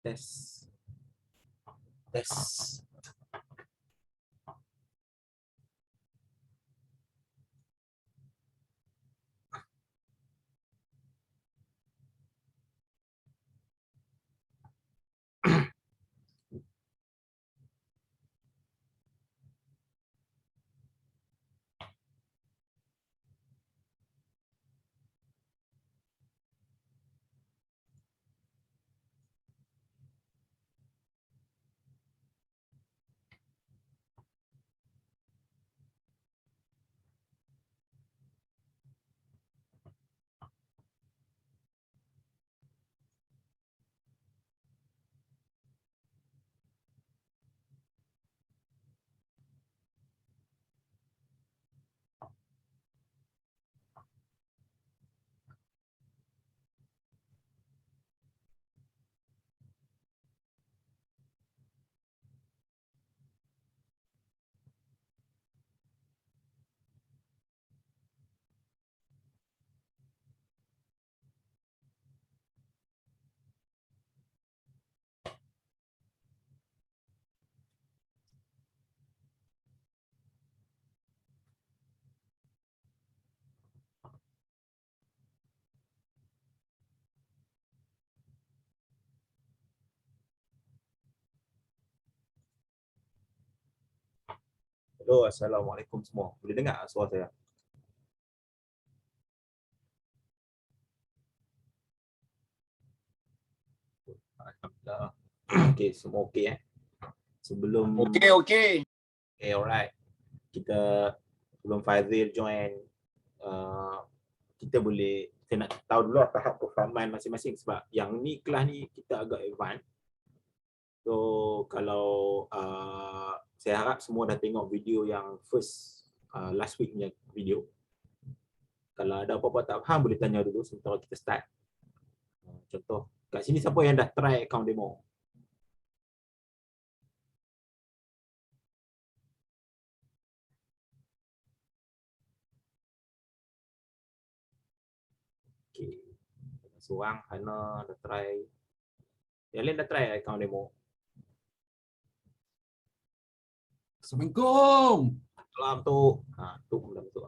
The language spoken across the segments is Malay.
Tes. Tes. Halo, Assalamualaikum semua. Boleh dengar suara saya? Alhamdulillah. Okey, semua okey Sebelum Okey. Okay, alright. Sebelum Fazil join, kita nak tahu dulu tahap performan masing-masing sebab yang ni kelas ni kita agak advance. So kalau saya harap semua dah tengok video yang last week punya video. Kalau ada apa-apa tak faham boleh tanya dulu sementara kita start. Contoh, kat sini siapa yang dah try account demo? Okay. Seorang, Hana dah try. Yang lain dah try account demo. Assalamualaikum. Salam tu. Tu belum tu.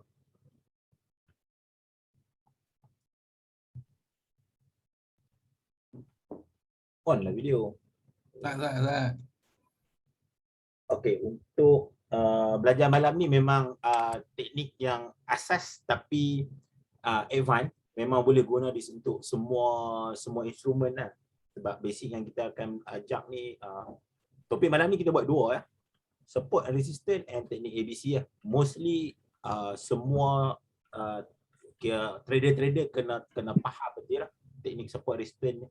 On lah video. Tak. Okey, untuk belajar malam ni memang teknik yang asas tapi advance. Memang boleh guna untuk semua instrumen lah. Sebab basic yang kita akan ajak ni, topik malam ni kita buat dua support and resistance and teknik ABC Mostly semua trader-trader kena faham betul lah teknik support resistance.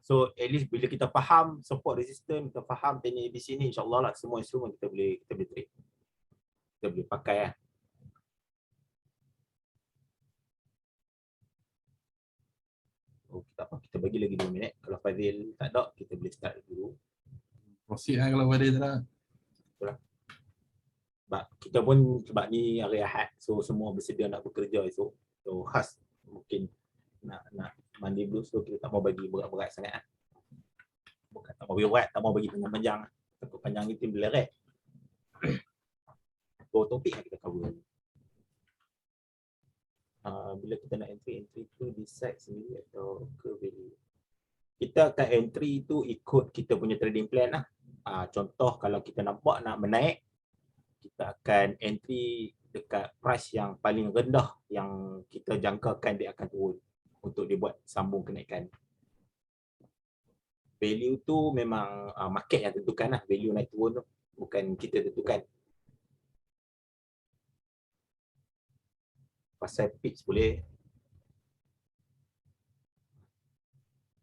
So at least bila kita faham support resistance, kita faham teknik ABC ni, insyaAllah lah semua instrumen kita boleh trade. Kita boleh pakai kita bagi lagi 2 minit. Kalau Fazil tak ada, kita boleh start dulu. Proceed lah kalau ada tak. Sebab kita ni hari Ahad, so semua bersedia nak bekerja esok. So khas mungkin nak mandi dulu, so kita tak mau bagi berat-berat sangat Bukan tak mau bagi berat, tak mau bagi panjang-panjang. Takut panjang ni tim beleret. Topik yang kita cover. Bila kita nak entry tu decide sendiri atau ke value. Kita akan entry tu ikut kita punya trading plan lah. Contoh kalau kita nampak nak menaik, kita akan entry dekat price yang paling rendah yang kita jangkakan dia akan turun untuk dia buat sambung kenaikan. Value tu memang market yang tentukan lah. Value naik turun tu bukan kita tentukan. Pasal pitch boleh.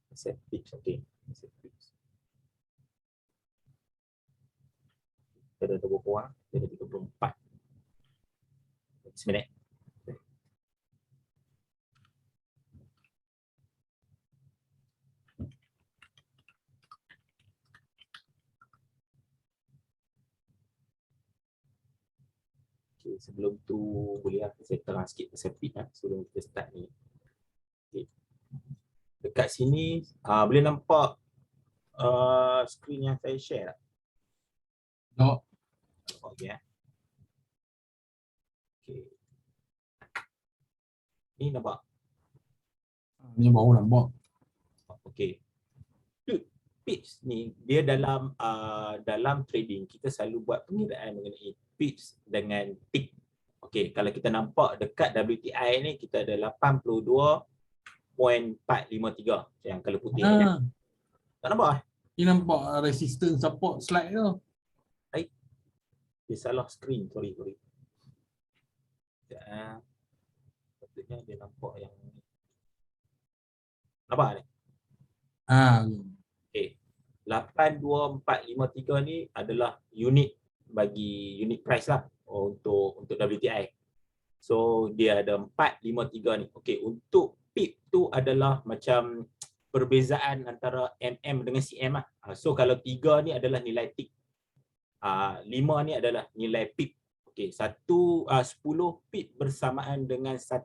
Pasal pitch, okey. Pasal pitch. Kita ada berapa orang? Kita ada 34. Seminit. Okay, sebelum tu boleh lah saya terang sikit pasal pitch sebelum kita start ni. Okay. dekat sini boleh nampak skrin yang saya share tak? No. Okey. Okey. Ni nampak. Ni baru nampak. Okey. Pips ni dia dalam trading kita selalu buat pengiraan mengenai pips dengan tick. Okey, kalau kita nampak dekat WTI ni kita ada 82.453 yang color putih ni. Tak nampak? Ni nampak resistance support slide tu. Dia salah screen, sorry. Sekejap. Patutnya dia nampak yang ni. Nampak ni? Okey. 82453 ni adalah unit bagi unit price lah untuk WTI. So dia ada 453 ni. Okey, untuk pip tu adalah macam perbezaan antara MM dengan CM lah. So kalau 3 ni adalah nilai tick. 5 ni adalah nilai pip. Okey, 10 pip bersamaan dengan 1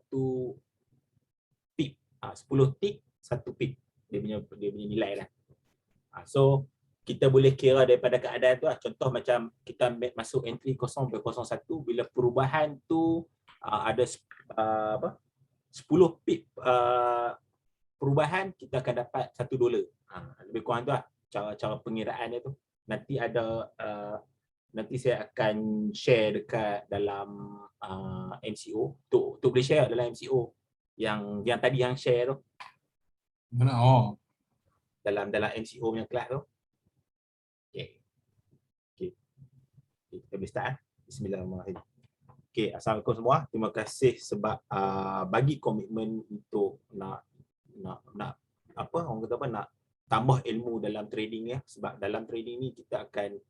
pip. 10 tick, 1 pip. Dia punya nilai lah. So kita boleh kira daripada keadaan tu lah. Contoh macam kita ambil masuk entry 0.01, bila perubahan tu ada 10 pip perubahan, kita akan dapat $1. Lebih kurang tu lah cara pengiraan dia tu. Nanti saya akan share dekat dalam MCO. Untuk boleh share dalam MCO yang tadi yang share tu. Mana? Dalam MCO punya kelas tu. Okay. Kita boleh start. Bismillahirrahmanirrahim. Okay, assalamualaikum semua. Terima kasih sebab bagi komitmen untuk nak tambah ilmu dalam trading ya. Sebab dalam trading ni kita akan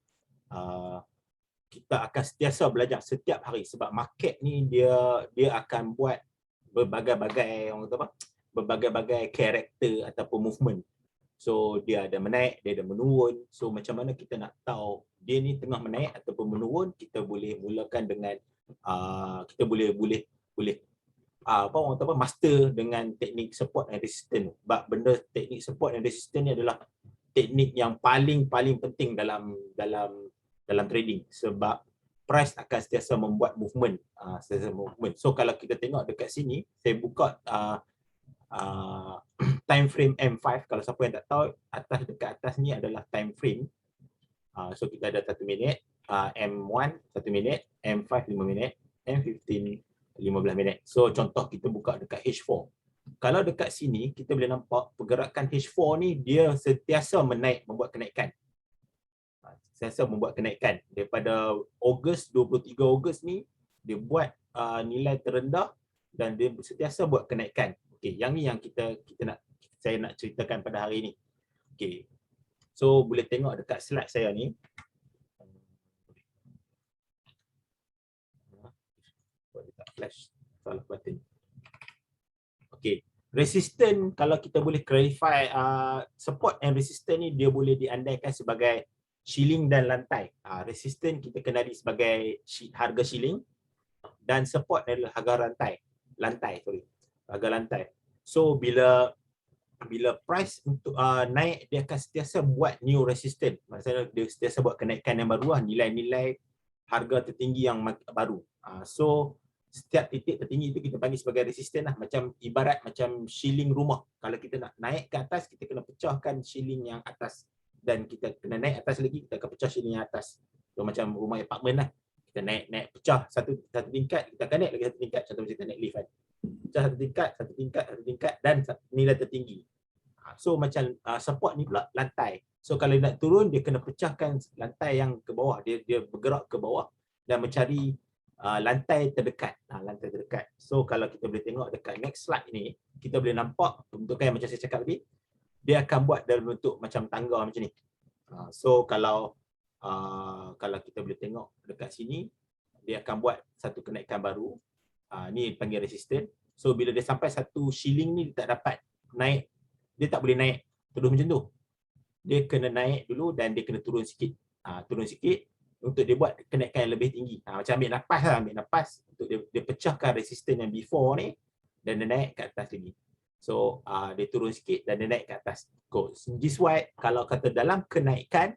sentiasa belajar setiap hari, sebab market ni dia akan buat berbagai-bagai karakter ataupun movement. So dia ada menaik, dia ada menurun. So macam mana kita nak tahu dia ni tengah menaik ataupun menurun? Kita boleh mulakan dengan kita boleh master dengan teknik support and resistance. Sebab benda teknik support and resistance ni adalah teknik yang paling penting dalam trading, sebab price akan sentiasa membuat movement. So kalau kita tengok dekat sini, saya buka time frame M5. Kalau siapa yang tak tahu, dekat atas ni adalah time frame. So kita ada 1 minit, M1 1 minit, M5 5 minit, M15 15 minit. So contoh kita buka dekat H4. Kalau dekat sini kita boleh nampak pergerakan H4 ni dia sentiasa menaik, membuat kenaikan. Daripada Ogos, 23 Ogos ni dia buat nilai terendah dan dia sentiasa buat kenaikan. Okey, yang ni yang saya nak ceritakan pada hari ni. Okey. So boleh tengok dekat slide saya ni. Flash salah button. Okey, resistance kalau kita boleh clarify support and resistance ni dia boleh diandaikan sebagai shilling dan lantai. Resistance kita kenali sebagai harga shilling dan support adalah harga harga lantai. So bila price untuk naik, dia akan sentiasa buat new resistance. Maksudnya dia sentiasa buat kenaikan yang baru lah, nilai-nilai harga tertinggi yang baru. So setiap titik tertinggi itu kita panggil sebagai resistance lah. Ibarat macam shilling rumah. Kalau kita nak naik ke atas, kita kena pecahkan shilling yang atas. Dan kita kena naik atas lagi, kita akan pecah shilling yang atas. So macam rumah apartment lah. Kita naik pecah satu tingkat, kita akan naik lagi satu tingkat. Contoh macam kita naik lift kan. Pecah satu tingkat dan nilai tertinggi. So macam support ni pula lantai. So kalau nak turun, dia kena pecahkan lantai yang ke bawah. Dia bergerak ke bawah dan mencari lantai terdekat. So kalau kita boleh tengok dekat next slide ni, kita boleh nampak bentukan yang macam saya cakap tadi, dia akan buat dalam bentuk macam tangga macam ni. So kalau kita boleh tengok dekat sini, dia akan buat satu kenaikan baru. Ni panggil resistance. So bila dia sampai satu shilling ni, dia tak dapat naik. Dia tak boleh naik terus macam tu. Dia kena naik dulu dan dia kena turun sikit. Turun sikit untuk dia buat kenaikan yang lebih tinggi. Macam ambil nafas untuk dia pecahkan resistance yang before ni dan dia naik ke atas lagi. So dia turun sikit dan dia naik ke atas. This why kalau kata dalam kenaikan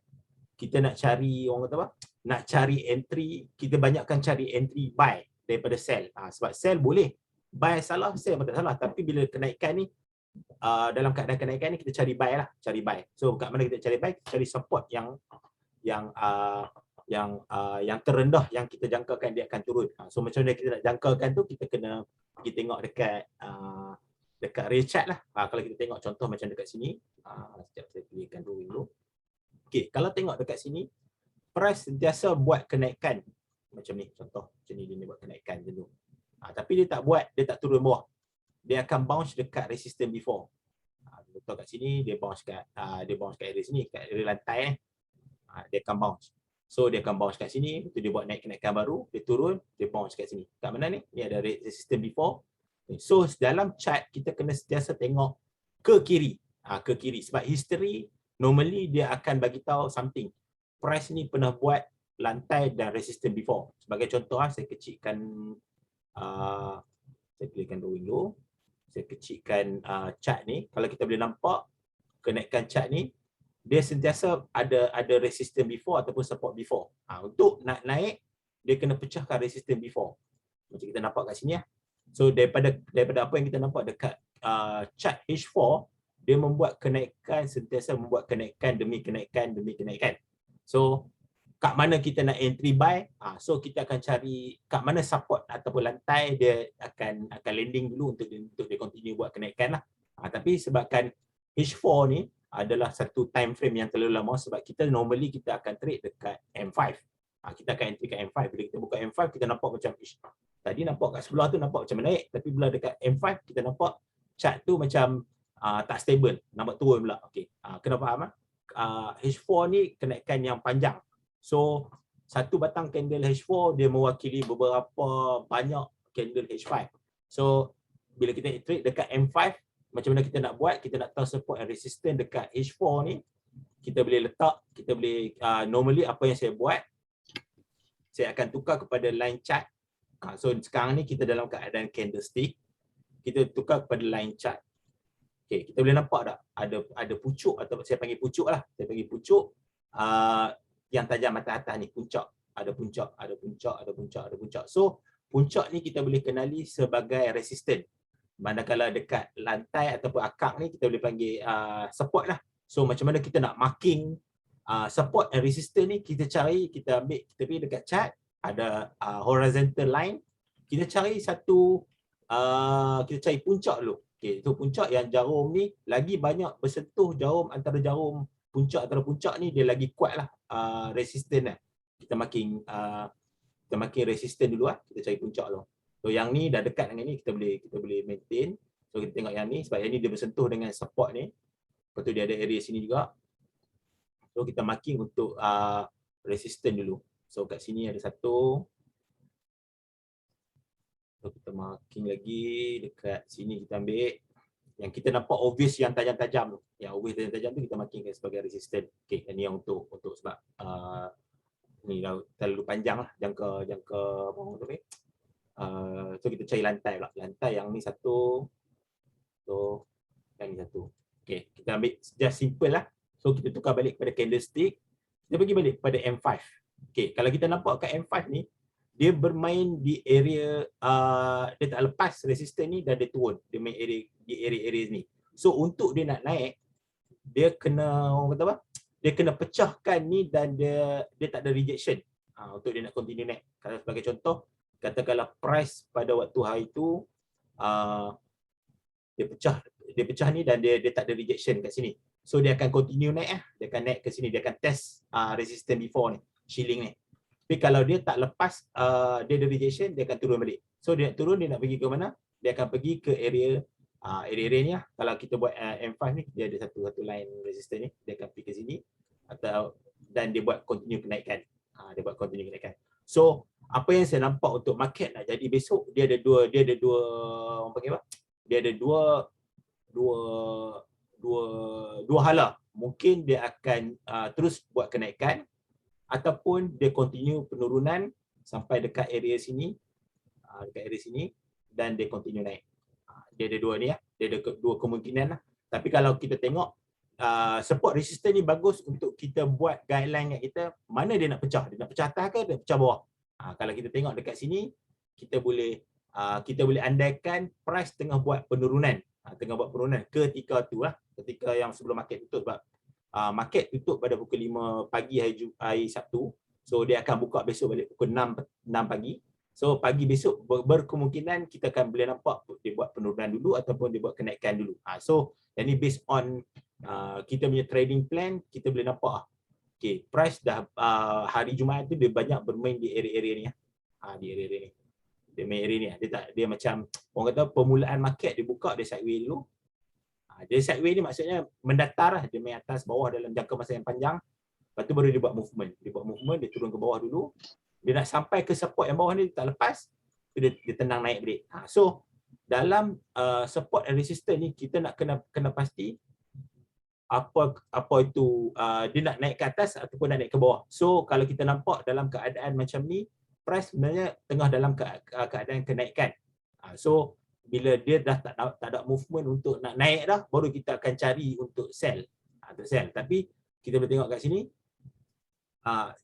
kita nak cari orang kata apa? Nak cari entry, kita banyakkan cari entry buy daripada sell. Sebab sell boleh, buy salah, sell pun tak salah. Tapi bila kenaikan ni dalam keadaan kenaikan ni kita cari buy lah, cari buy. So kat mana kita cari buy? Kita cari support yang terendah yang kita jangkakan dia akan turun. So macam mana kita nak jangkakan tu, kita kena kita tengok dekat real chart lah. Kalau kita tengok contoh macam dekat sini, sekejap saya pilihkan drawing dulu. Okey, kalau tengok dekat sini, price sentiasa buat kenaikan macam ni, contoh macam ni dia buat kenaikan macam tu. Tapi dia tak turun bawah. Dia akan bounce dekat resistance before. Contoh kat sini dia bounce kat area sini, kat area lantai ni. Dia akan bounce. So dia akan bounce kat sini, lepas tu dia buat naik kenaikan baru, dia turun, dia bounce kat sini. Kat mana ni? Ni ada resistance before. So dalam chart kita kena sentiasa tengok ke kiri. Ke kiri sebab history normally dia akan bagi tahu something. Price ni pernah buat lantai dan resistance before. Sebagai contoh saya kecilkan saya pilihkan drawing dulu. Saya kecilkan chart ni. Kalau kita boleh nampak kenaikan chart ni, dia sentiasa ada resistance before ataupun support before. Untuk nak naik, dia kena pecahkan resistance before. Macam kita nampak kat sini. So daripada apa yang kita nampak dekat chart H4, dia membuat kenaikan, sentiasa membuat kenaikan demi kenaikan demi kenaikan. So kat mana kita nak entry buy, so kita akan cari kat mana support ataupun lantai, dia akan landing dulu untuk dia continue buat kenaikan lah. Tapi sebabkan H4 ni adalah satu time frame yang terlalu lama, sebab kita normally kita akan trade dekat M5. Kita akan entry kat M5. Bila kita buka M5, kita nampak macam tadi nampak kat sebelah tu nampak macam naik, tapi bila dekat M5 kita nampak chart tu macam tak stable, nampak turun pula. Okey. Kena faham H4 ni kenaikan yang panjang. So satu batang candle H4 dia mewakili beberapa banyak candle H5. So bila kita trade dekat M5, macam mana kita nak buat? Kita nak tahu support and resistance dekat H4 ni. Kita boleh letak, kita boleh normally apa yang saya buat, saya akan tukar kepada line chart. So sekarang ni kita dalam keadaan candlestick, kita tukar kepada line chart. Okey, kita boleh nampak tak ada pucuk, atau saya panggil pucuk lah. Saya panggil pucuk yang tajam atas ni, puncak. Ada puncak, ada puncak, ada puncak, ada puncak. So puncak ni kita boleh kenali sebagai resistance. Manakala dekat lantai ataupun akak ni kita boleh panggil support lah. So macam mana kita nak marking support and resistance ni, kita cari, kita pergi dekat chart, ada horizontal line, kita cari satu, kita cari puncak dulu. Okay, so puncak yang jarum ni lagi banyak bersentuh jarum antara jarum puncak antara puncak ni, dia lagi kuat lah resistance lah. Kita marking resistance dulu lah, kita cari puncak dulu. So yang ni dah dekat dengan ni, kita boleh maintain. So kita tengok yang ni, sebab yang ni dia bersentuh dengan support ni. Lepas tu dia ada area sini juga. So kita marking untuk resistance dulu. So kat sini ada satu. So kita marking lagi dekat sini, kita ambil yang kita nampak obvious yang tajam-tajam tu. Yang obvious tajam-tajam tu kita markingkan sebagai resistance. Okey, ini yang untuk sebab ni dah terlalu panjang lah jangka apa tu ni. So kita cari lantai pula. Lantai yang ni satu. So yang ni satu. Okey, kita ambil just simple lah. So kita tukar balik kepada candlestick. Kita pergi balik kepada M5. Okey, kalau kita nampak kat M5 ni, dia bermain di area dia tak lepas resistance ni dan dia turun. Dia main di area ni. So untuk dia nak naik, dia kena orang kata apa? Dia kena pecahkan ni dan dia tak ada rejection. Untuk dia nak continue naik. Kalau sebagai contoh, katakanlah price pada waktu hari tu dia pecah ni dan dia tak ada rejection kat sini. So dia akan continue naik dia akan naik ke sini, dia akan test resistance before ni, shilling ni. Tapi kalau dia tak lepas dia ada rejection, dia akan turun balik. So dia nak turun, dia nak pergi ke mana? Dia akan pergi ke area ni lah. Kalau kita buat M5 ni, dia ada satu line resistance ni, dia akan pergi ke sini dan dia buat continue kenaikan. Dia buat continue kenaikan. So apa yang saya nampak untuk market nak jadi besok, dia ada dua orang panggil apa? Dia ada dua hala. Mungkin dia akan terus buat kenaikan, ataupun dia continue penurunan sampai dekat area sini, dan dia continue naik. Dia ada dua ni ya. Dia ada dua kemungkinan lah. Tapi kalau kita tengok support resistance ni bagus untuk kita buat guideline kat kita, mana dia nak pecah. Dia nak pecah atas ke dia nak pecah bawah. Kalau kita tengok dekat sini, kita boleh andaikan price tengah buat penurunan. Ketika tu lah, ketika yang sebelum market tutup, sebab market tutup pada pukul 5 pagi hari Sabtu. So dia akan buka besok balik pukul 6 pagi. So pagi besok berkemungkinan kita akan boleh nampak dia buat penurunan dulu ataupun dia buat kenaikan dulu. So yang ni based on kita punya trading plan, kita boleh nampak okay, price dah hari Jumaat tu dia banyak bermain di area-area ni. Di area-area ni. Dia main area ni. Dia macam orang kata permulaan market dia buka dia sideway dulu. Dia sideway ni maksudnya mendatar lah. Dia main atas bawah dalam jangka masa yang panjang. Lepas tu baru dia buat movement. Dia turun ke bawah dulu. Dia nak sampai ke support yang bawah ni dia tak lepas, dia tenang naik balik. So dalam support and resistance ni kita nak kena pasti apa itu dia nak naik ke atas ataupun nak naik ke bawah. So kalau kita nampak dalam keadaan macam ni, price sebenarnya tengah dalam keadaan kenaikan. So bila dia dah tak ada movement untuk nak naik dah, baru kita akan cari untuk sell. Tapi kita boleh tengok kat sini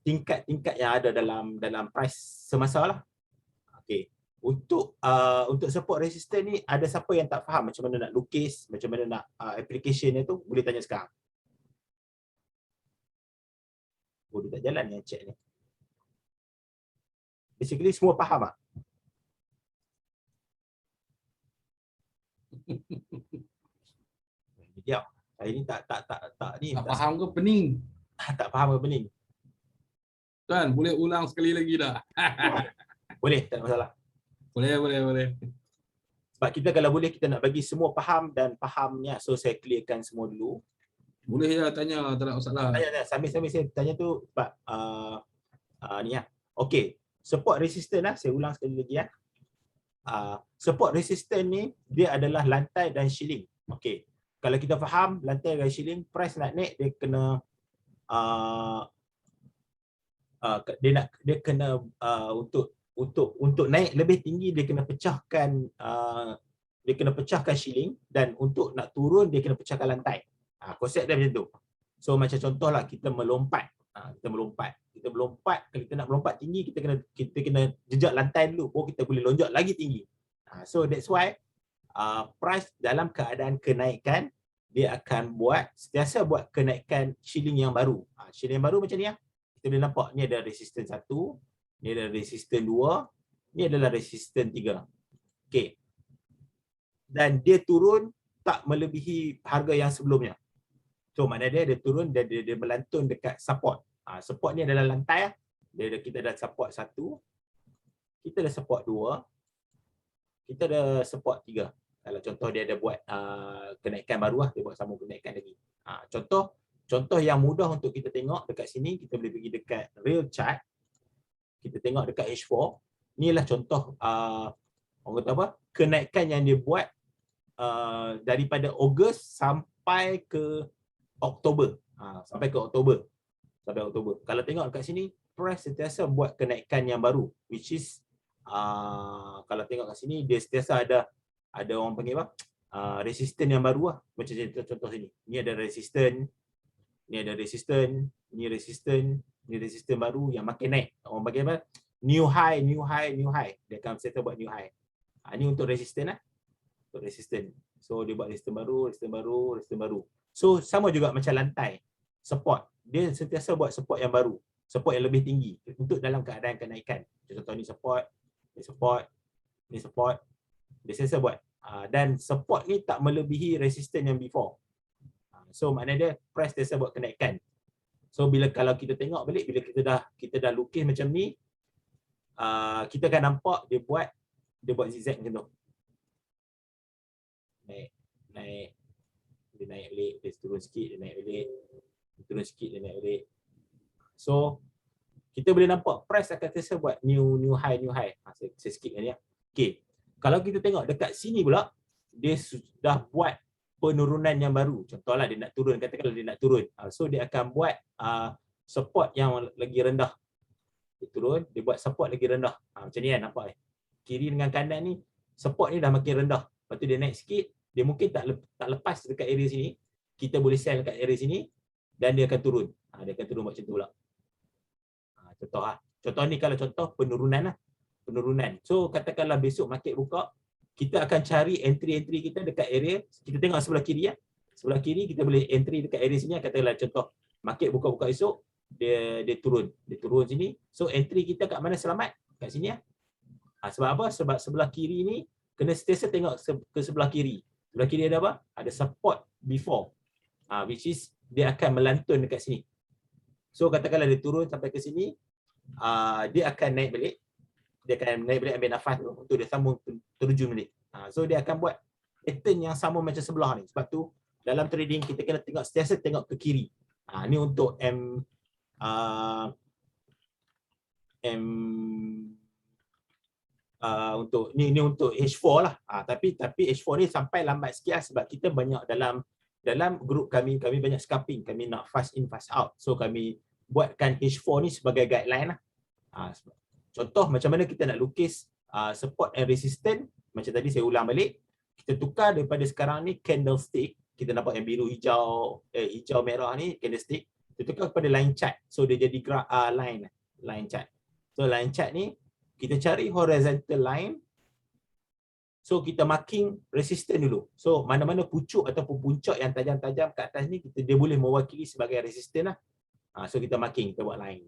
tingkat-tingkat yang ada dalam price semasa lah. Okey. Untuk support resistance ni, ada siapa yang tak faham macam mana nak lukis, macam mana nak application dia tu, boleh tanya sekarang. Dia tak jalan yang check ni. Basically semua faham tak? Diam. Hari ni tak ni. Tak faham ke pening? Tak faham ke pening? Tuan, boleh ulang sekali lagi dah. Boleh, tak ada masalah. Boleh. Sebab kita kalau boleh kita nak bagi semua faham dan fahamnya, so saya clearkan semua dulu. Boleh ya tanya, tak ada masalah. Tanya sambil saya tanya tu sebab ni lah. Okey, support resistance lah, saya ulang sekali lagi ya. Support resistance ni dia adalah lantai dan shilling. Okey. Kalau kita faham lantai dan shilling, price nak naik dia kena dia kena untuk naik lebih tinggi dia kena pecahkan shilling, dan untuk nak turun dia kena pecahkan lantai. Konsep dia macam tu. So macam contohlah kita melompat. Kalau kita nak melompat tinggi, kita kena jejak lantai dulu, baru kita boleh lonjak lagi tinggi. So that's why price dalam keadaan kenaikan dia akan sentiasa buat kenaikan shilling yang baru. Shilling yang baru macam ni lah. Kita boleh nampak ni ada resistance 1, ni ada resistance 2, ni adalah resistance 3. Okey. Dan dia turun tak melebihi harga yang sebelumnya. So maknanya dia turun dan dia melantun dekat support. Support ni adalah lantai lah. Kita ada support 1, kita ada support 2, kita ada support 3. Kalau contoh dia ada buat kenaikan baru lah, dia buat sambung kenaikan lagi. Contoh yang mudah untuk kita tengok dekat sini, kita boleh pergi dekat real chart. Kita tengok dekat H4. Inilah contoh orang kata apa? Kenaikan yang dia buat daripada Ogos sampai ke Oktober. Sampai Oktober. Kalau tengok dekat sini, price sentiasa buat kenaikan yang baru, which is kalau tengok kat sini dia sentiasa ada orang panggil apa? Resistance yang baru lah. Macam contoh sini. Ni ada resistance, ni ada resistance, ni resistance baru yang makin naik. Orang panggil apa? New high. Dia akan sentiasa buat new high. Ni untuk resistance lah. Untuk resistance. So dia buat resistance baru. So sama juga macam lantai. Support. Dia sentiasa buat support yang baru. Support yang lebih tinggi untuk dalam keadaan kenaikan. Contoh ni support, ni support. Dia sentiasa buat. Dan support ni tak melebihi resistance yang before. So maknanya dia price sentiasa buat kenaikan. So kalau kita tengok balik, bila kita dah lukis macam ni, kita akan nampak dia buat zigzag macam tu. Naik. Dia naik balik, dia turun sikit, dia naik balik. Dia turun sikit, dia naik balik. So kita boleh nampak price akan sentiasa buat new high. Saya skip ni ya. Okey. Kalau kita tengok dekat sini pula, dia sudah buat penurunan yang baru. Contohlah dia nak turun, katakanlah dia nak turun. So dia akan buat support yang lagi rendah. Dia turun, dia buat support lagi rendah. Macam ni kan nampak ni. Kiri dengan kanan ni support ni dah makin rendah. Lepas tu dia naik sikit, dia mungkin tak lepas dekat area sini, kita boleh sell dekat area sini dan dia akan turun. Dia akan turun macam tu pula. Contoh contoh ni kalau contoh penurunan lah. Penurunan. So katakanlah besok market buka, kita akan cari entry-entry kita dekat area, kita tengok sebelah kiri ya. Sebelah kiri kita boleh entry dekat area sini, katakanlah contoh market buka-buka esok, dia turun. Dia turun sini. So entry kita kat mana selamat? Kat sini ya. Sebab apa? Sebab sebelah kiri ni kena sentiasa tengok ke sebelah kiri. Sebelah kiri ada apa? Ada support before. Which is dia akan melantun dekat sini. So katakanlah dia turun sampai ke sini, dia akan naik balik. Dia akan naik balik, ambil nafas untuk dia sambung terjun balik. So dia akan buat pattern yang sama macam sebelah ni. Sebab tu dalam trading kita kena tengok sentiasa tengok ke kiri. Ni untuk untuk ni untuk H4 lah. Tapi H4 ni sampai lambat sikit lah, sebab kita banyak dalam grup kami banyak scalping, kami nak fast in fast out. So kami buatkan H4 ni sebagai guideline lah. Contoh macam mana kita nak lukis support and resistance, macam tadi saya ulang balik, kita tukar daripada sekarang ni candlestick, kita nampak yang biru hijau merah ni candlestick, kita tukar kepada line chart. So dia jadi line chart. So line chart ni kita cari horizontal line. So kita marking resistance dulu. So mana-mana pucuk ataupun puncak yang tajam-tajam kat atas ni, dia boleh mewakili sebagai resistance lah. So kita marking, kita buat line.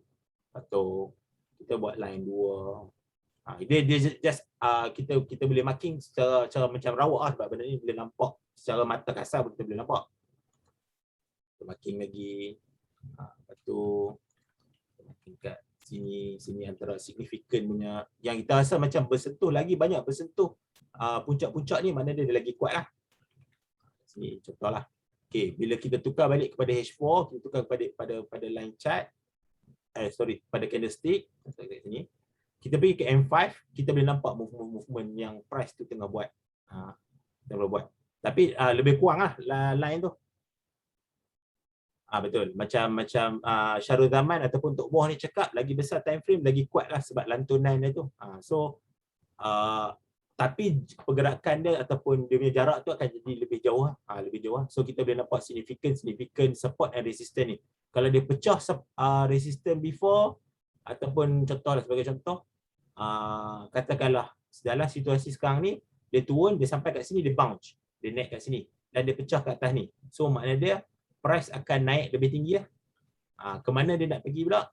Atau kita buat line 2. Dia just kita boleh marking secara macam rawak lah, sebab benda ni boleh nampak secara mata kasar pun kita boleh nampak. Kita marking lagi. Lepas tu marking kat sini antara signifikan punya yang kita rasa macam bersentuh, lagi banyak bersentuh puncak-puncak ni, mana dia lagi kuat lah. Sini contohlah. Okay, bila kita tukar balik kepada H4, kita tukar pada line chart. Pada candlestick, sini. Kita pergi ke M5, kita boleh nampak movement yang price tu tengah buat. Tapi lebih kurang lah line tu. Betul. Macam Syarul Zaman ataupun Tok Boh ni cakap, lagi besar time frame lagi kuat lah sebab lantunan dia tu. Tapi pergerakan dia ataupun dia punya jarak tu akan jadi lebih jauh lah. So kita boleh nampak significant support and resistance ni. Kalau dia pecah resistance before, ataupun sebagai contoh, katakanlah dalam situasi sekarang ni, dia turun, dia sampai kat sini, dia bounce, dia naik kat sini dan dia pecah kat atas ni. So maknanya dia price akan naik lebih tinggi lah. Ke mana dia nak pergi pula?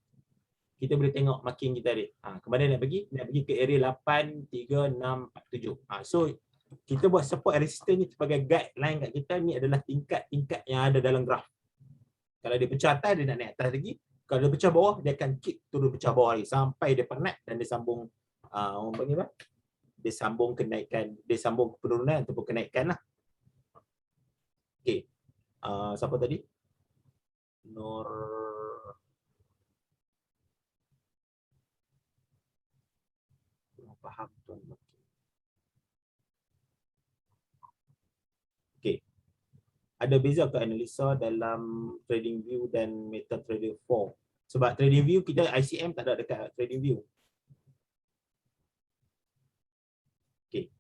Kita boleh tengok marking kita ni. Ke mana dia nak pergi? Dia nak pergi ke area 8, 3, 6, 4, 7. So kita buat support resistance ni sebagai guideline kat kita. Ni adalah tingkat-tingkat yang ada dalam graf. Kalau dia pecah atas, dia nak naik atas lagi. Kalau dia pecah bawah, dia akan keep turun pecah bawah lagi sampai dia penat dan dia sambung orang panggil apa? Dia sambung kenaikan, dia sambung penurunan ataupun kenaikan lah. Okey. Siapa tadi? Nur faham tuan. Okey. Ada beza ke analisa dalam TradingView dan MetaTrader 4? Sebab TradingView kita ICM tak ada dekat TradingView. Okey.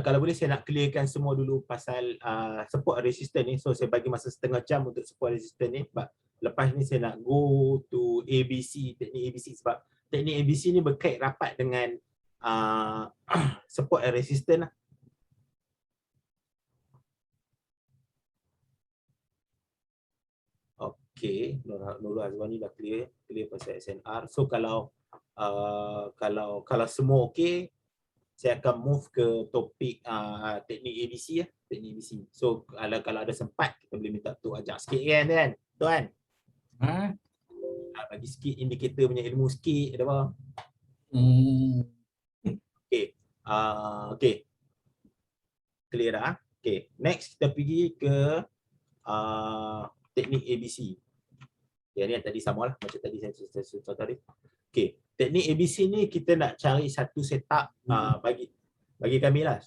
Kalau boleh saya nak clearkan semua dulu pasal support resistance ni. So saya bagi masa setengah jam untuk support resistance ni, sebab lepas ni saya nak go to ABC, teknik ABC, sebab teknik ABC ni berkait rapat dengan support and resistance lah. Okey, Nurul Azwani dah clear pasal SNR. So kalau semua okey, saya akan move ke topik teknik ABC ya, teknik ABC. So kalau ada sempat kita boleh minta tu ajak sikit kan tuan. Bagi sikit indikator punya ilmu sikit ada apa? Okey. Okey. Clear dah. Okey, next kita pergi ke teknik ABC. Yang ni yang tadi samalah macam tadi saya contoh tadi. Okey, teknik ABC ni kita nak cari satu setup bagi kami lah.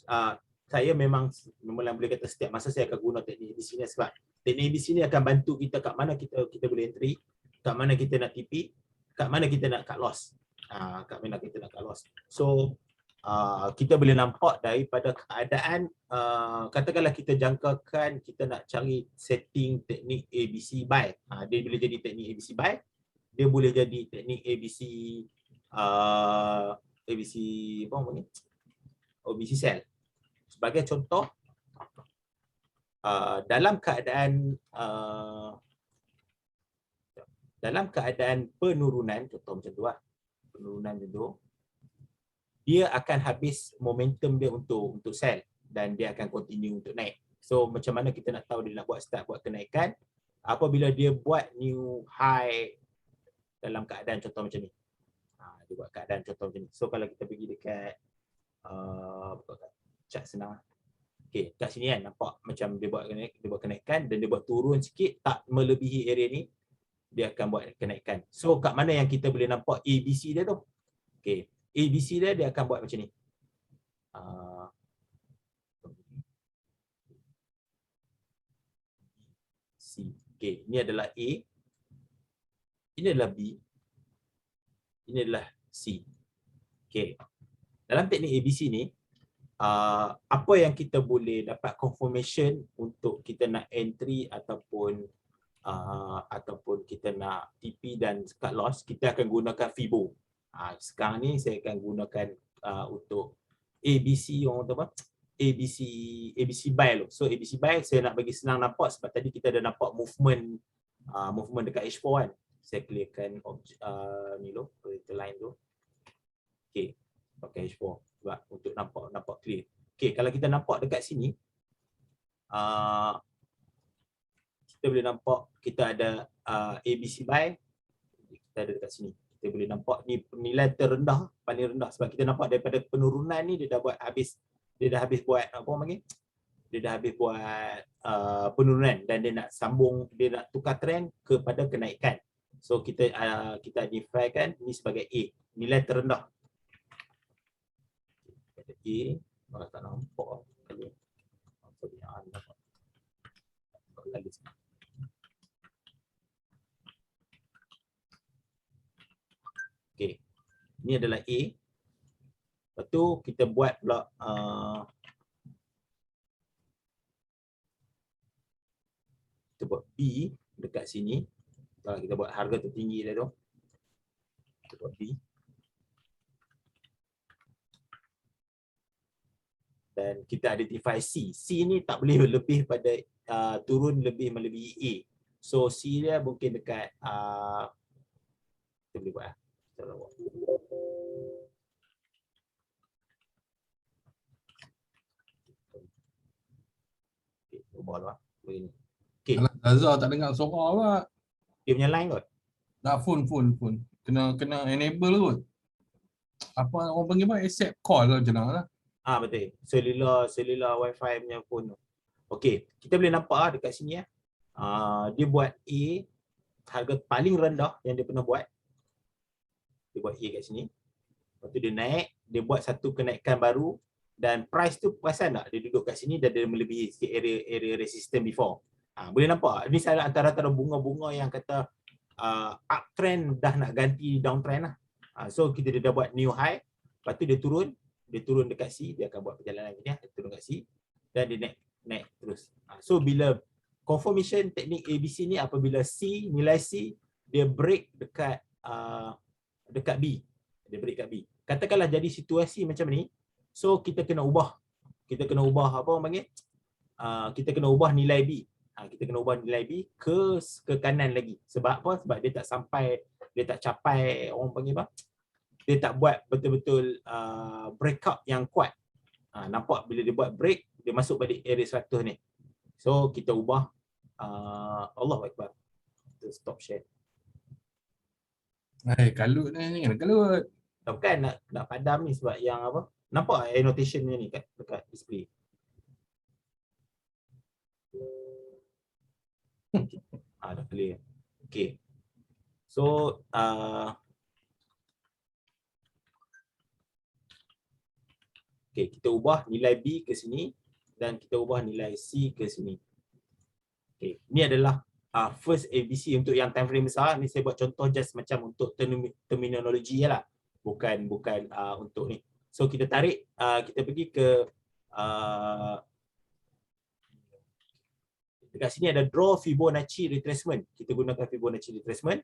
Saya memang boleh kata setiap masa saya akan guna teknik ABC ni, sebab teknik ABC ni akan bantu kita kat mana kita boleh entry, kat mana kita nak TP, kat mana kita nak cut loss. Kat mana kita nak cut loss. So kita boleh nampak daripada keadaan katakanlah kita jangkakan kita nak cari setting teknik ABC buy. Dia boleh jadi teknik ABC buy, dia boleh jadi teknik ABC ABC apa nama ni? ABC sell. Sebagai contoh, dalam keadaan penurunan, contoh macam tu lah, penurunan macam tu, dia akan habis momentum dia untuk sell dan dia akan continue untuk naik. So macam mana kita nak tahu dia nak start buat kenaikan? Apabila dia buat new high dalam keadaan contoh macam ni. Dia buat keadaan contoh macam ni. So kalau kita pergi dekat chart senang. Okey, kat sini kan nampak macam dia buat kenaikan dan dia buat turun sikit tak melebihi area ni, dia akan buat kenaikan. So kat mana yang kita boleh nampak ABC dia tu? Okey, ABC dia akan buat macam ni. C. Okey, ini adalah A. Ini adalah B. Ini adalah C. Okey. Dalam teknik ABC ni, apa yang kita boleh dapat confirmation untuk kita nak entry ataupun kita nak TP dan cut loss, kita akan gunakan FIBO. Sekarang ni saya akan gunakan untuk ABC, orang kata apa? ABC buy tu. So ABC buy saya nak bagi senang nampak sebab tadi kita dah nampak movement dekat H4 kan. Saya clearkan ni lo, line tu. Okey, pakai H4 sebab untuk nampak clear. Okey, kalau kita nampak dekat sini, kita boleh nampak kita ada ABC buy, kita ada dekat sini. Kita boleh nampak ni nilai terendah, paling rendah sebab kita nampak daripada penurunan ni dia dah habis buat apa panggil? Dia dah habis buat penurunan dan dia nak sambung, dia nak tukar trend kepada kenaikan. So kita identifykan ni sebagai A, nilai terendah. A, kalau tak nampak kali. Okey. Ini adalah A. Lepas tu kita buat pula kita buat B dekat sini. Kalau kita buat harga tertinggi dia tu. Kita buat B. Dan kita identify C. C ni tak boleh lebih pada turun lebih melebihi A. So C dia mungkin dekat kita boleh buat lah. Okay, ubah lah. Begini. Okay. Azhar tak dengar suara apa. Dia punya line kot. Tak, phone. Kena enable kot. Apa orang panggil apa? Accept call lah macam mana. Betul. Cellular wifi punya phone tu. Okey, kita boleh nampak dekat sini ya. Dia buat A, harga paling rendah yang dia pernah buat. Dia buat A kat sini. Lepas tu dia naik, dia buat satu kenaikan baru dan price tu perasan tak? Dia duduk kat sini dan dia melebihi sikit area resistance before. Boleh nampak? Ini salah antara bunga-bunga yang kata uptrend dah nak ganti downtrend lah. So kita dah buat new high, lepas tu dia turun dekat C, dia akan buat perjalanan ni, dia turun kat C dan dia naik terus. So bila confirmation teknik ABC ni apabila nilai C dia break dekat B. Dia break kat B. Katakanlah jadi situasi macam ni, so kita kena ubah apa orang panggil? Kita kena ubah nilai B. Kita kena ubah nilai B ke kanan lagi. Sebab apa? Sebab dia tak capai orang panggil apa? Dia tak buat betul-betul breakout yang kuat. Nampak bila dia buat break, dia masuk balik area 100 ni. So kita ubah Allahu Akbar. Kita stop share. Kalut ni kena kalut. Bukan nak padam ni sebab yang apa? Nampak annotation ni dekat display. Dah clear. Okay. So okay, kita ubah nilai B ke sini dan kita ubah nilai C ke sini. Okay, ni adalah first ABC untuk yang time frame besar. Ni saya buat contoh just macam untuk terminologi je lah. Bukan untuk ni. So kita tarik, kita pergi ke dekat sini ada draw Fibonacci retracement. Kita gunakan Fibonacci retracement.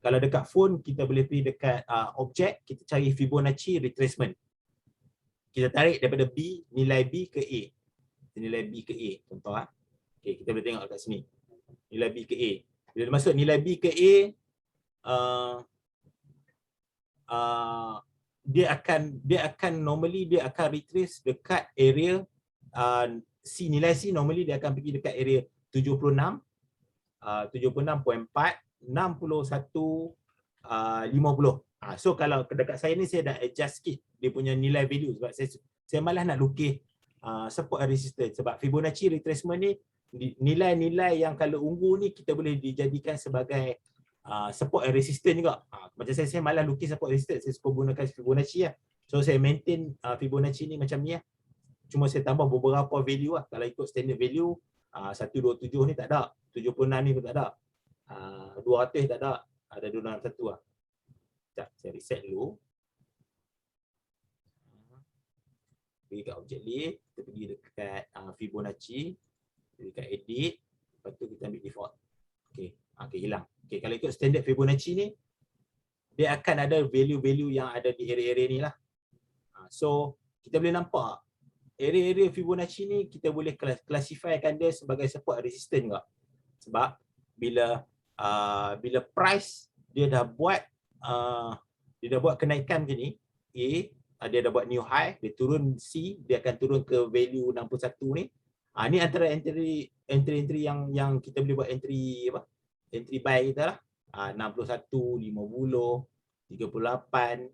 Kalau dekat phone, kita boleh pergi dekat objek, kita cari Fibonacci retracement. Kita tarik daripada B, nilai B ke A. Nilai B ke A, contoh Okay, kita boleh tengok kat sini. Nilai B ke A. Bila masuk nilai B ke A, dia akan normally dia akan retrace dekat area C, nilai C normally dia akan pergi dekat area 76, 76.4, 61, 50. So kalau dekat saya ni saya dah adjust sikit dia punya nilai value sebab saya malas nak lukis support and resistance sebab Fibonacci retracement ni nilai-nilai yang kalau ungu ni kita boleh dijadikan sebagai support and resistance juga. Macam saya malas lukis support and resistance, saya suka gunakan Fibonacci lah. So saya maintain Fibonacci ni macam ni lah. Cuma saya tambah beberapa value lah. Kalau ikut standard value 127 ni tak ada, 76 ni pun tak ada, 200 tak ada, ada 261 lah. Sekejap, saya reset dulu. Pergi kat objek list, kita pergi dekat Fibonacci, pergi dekat edit, lepas tu kita ambil default. Okay, hilang. Okay, kalau ikut standard Fibonacci ni, dia akan ada value-value yang ada di area-area ni lah. So, kita boleh nampak area-area Fibonacci ni kita boleh classifykan dia sebagai support resistance juga. Sebab bila price dia dah buat kenaikan macam ni, A, dia dah buat new high, dia turun C, dia akan turun ke value 61 ni. Ni antara entry yang kita boleh buat entry buy kita lah. 61, 50, 38,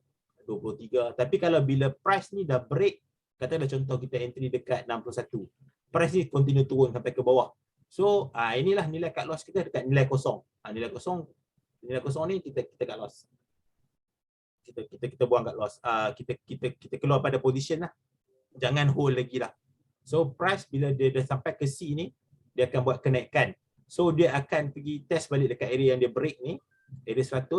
23. Tapi kalau bila price ni dah break, katakanlah contoh kita entry dekat 61, price ni continue turun sampai ke bawah. So inilah nilai cut loss kita dekat nilai kosong. Nilai kosong ni kita cut loss. Kita buang cut loss. Kita keluar pada position lah. Jangan hold lagi lah. So price bila dia dah sampai ke C ni, dia akan buat kenaikan. So dia akan pergi test balik dekat area yang dia break ni, area 100,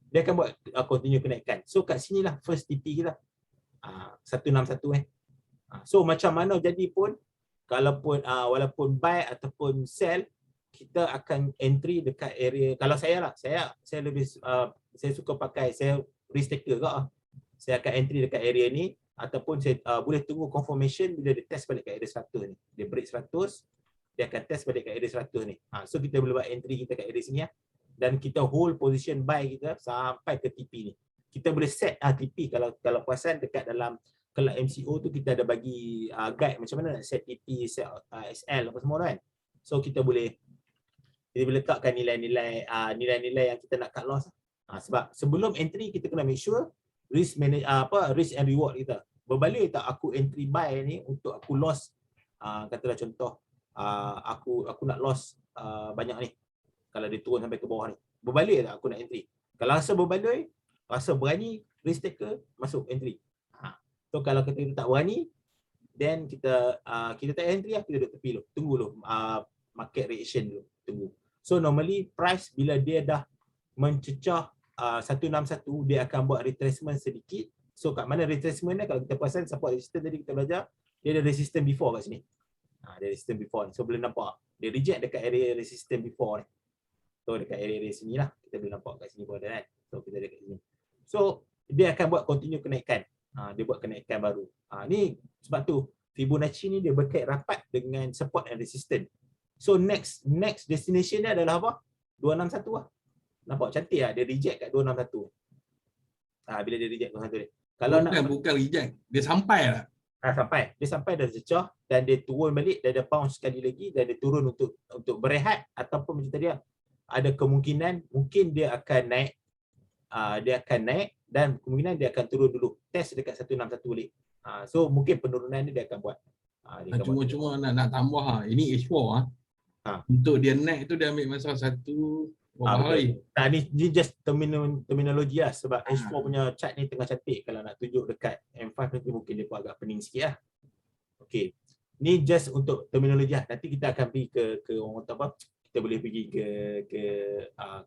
dia akan buat continue kenaikan. So kat sinilah first TP kita. 161 So macam mana jadi pun, walaupun buy ataupun sell, kita akan entry dekat area. Kalau saya lah, saya lebih saya suka pakai, saya risk taker juga. Saya akan entry dekat area ni, ataupun saya boleh tunggu confirmation bila dia test balik kat area 100 ni. Dia break 100, dia akan test balik kat area 100 ni. So kita boleh buat entry kita kat area sini lah. Dan kita hold position buy kita sampai ke TP ni. Kita boleh set TP kalau perasan dekat dalam kelab MCO tu kita ada bagi guide macam mana nak set TP, set SL apa semua kan. So kita boleh letakkan nilai-nilai yang kita nak cut loss. Sebab sebelum entry kita kena make sure risk and reward kita. Berbaloi tak aku entry buy ni untuk aku loss, katalah contoh aku nak loss banyak ni. Kalau dia turun sampai ke bawah ni, berbaloi tak aku nak entry? Kalau rasa berbaloi, rasa berani, risk taker, masuk entry. So kalau kita tak berani, then kita tak entry lah, kita duduk tepi dulu. Tunggu dulu market reaction dulu, tunggu. So normally price bila dia dah mencecah 161, dia akan buat retracement sedikit. So kat mana retracement ni, kalau kita perasan support resistance tadi kita belajar, dia ada resistance before kat sini. Dia resistance before ni. So boleh nampak dia reject dekat area resistance before ni. So dekat area sini lah, kita boleh nampak kat sini pun ada kan. So kita dekat sini. So dia akan buat continue kenaikan. Dia buat kenaikan baru. Ni sebab tu Fibonacci ni dia berkait rapat dengan support and resistance. So next destination dia adalah apa? 261 lah. Nampak cantik lah, dia reject kat 261. Bila dia reject 261 ni. Kalau bukan reject, dia sampai lah. Dia sampai dah secah dan dia turun balik, dia bounce sekali lagi dan dia turun untuk berehat, ataupun macam tadi lah, ada kemungkinan mungkin dia akan naik, dan kemungkinan dia akan turun dulu, test dekat 161 balik. So mungkin penurunan ni dia akan buat. Cuma nak tambah ini H4 untuk dia naik tu dia ambil masa satu hari. Ni just terminologi lah, sebab H4 punya chart ni tengah cantik. Kalau nak tunjuk dekat M5 nanti mungkin dia pun agak pening sikit lah. Okay, ni just untuk terminologi lah. Nanti kita akan pergi ke orang kata apa, kita boleh pergi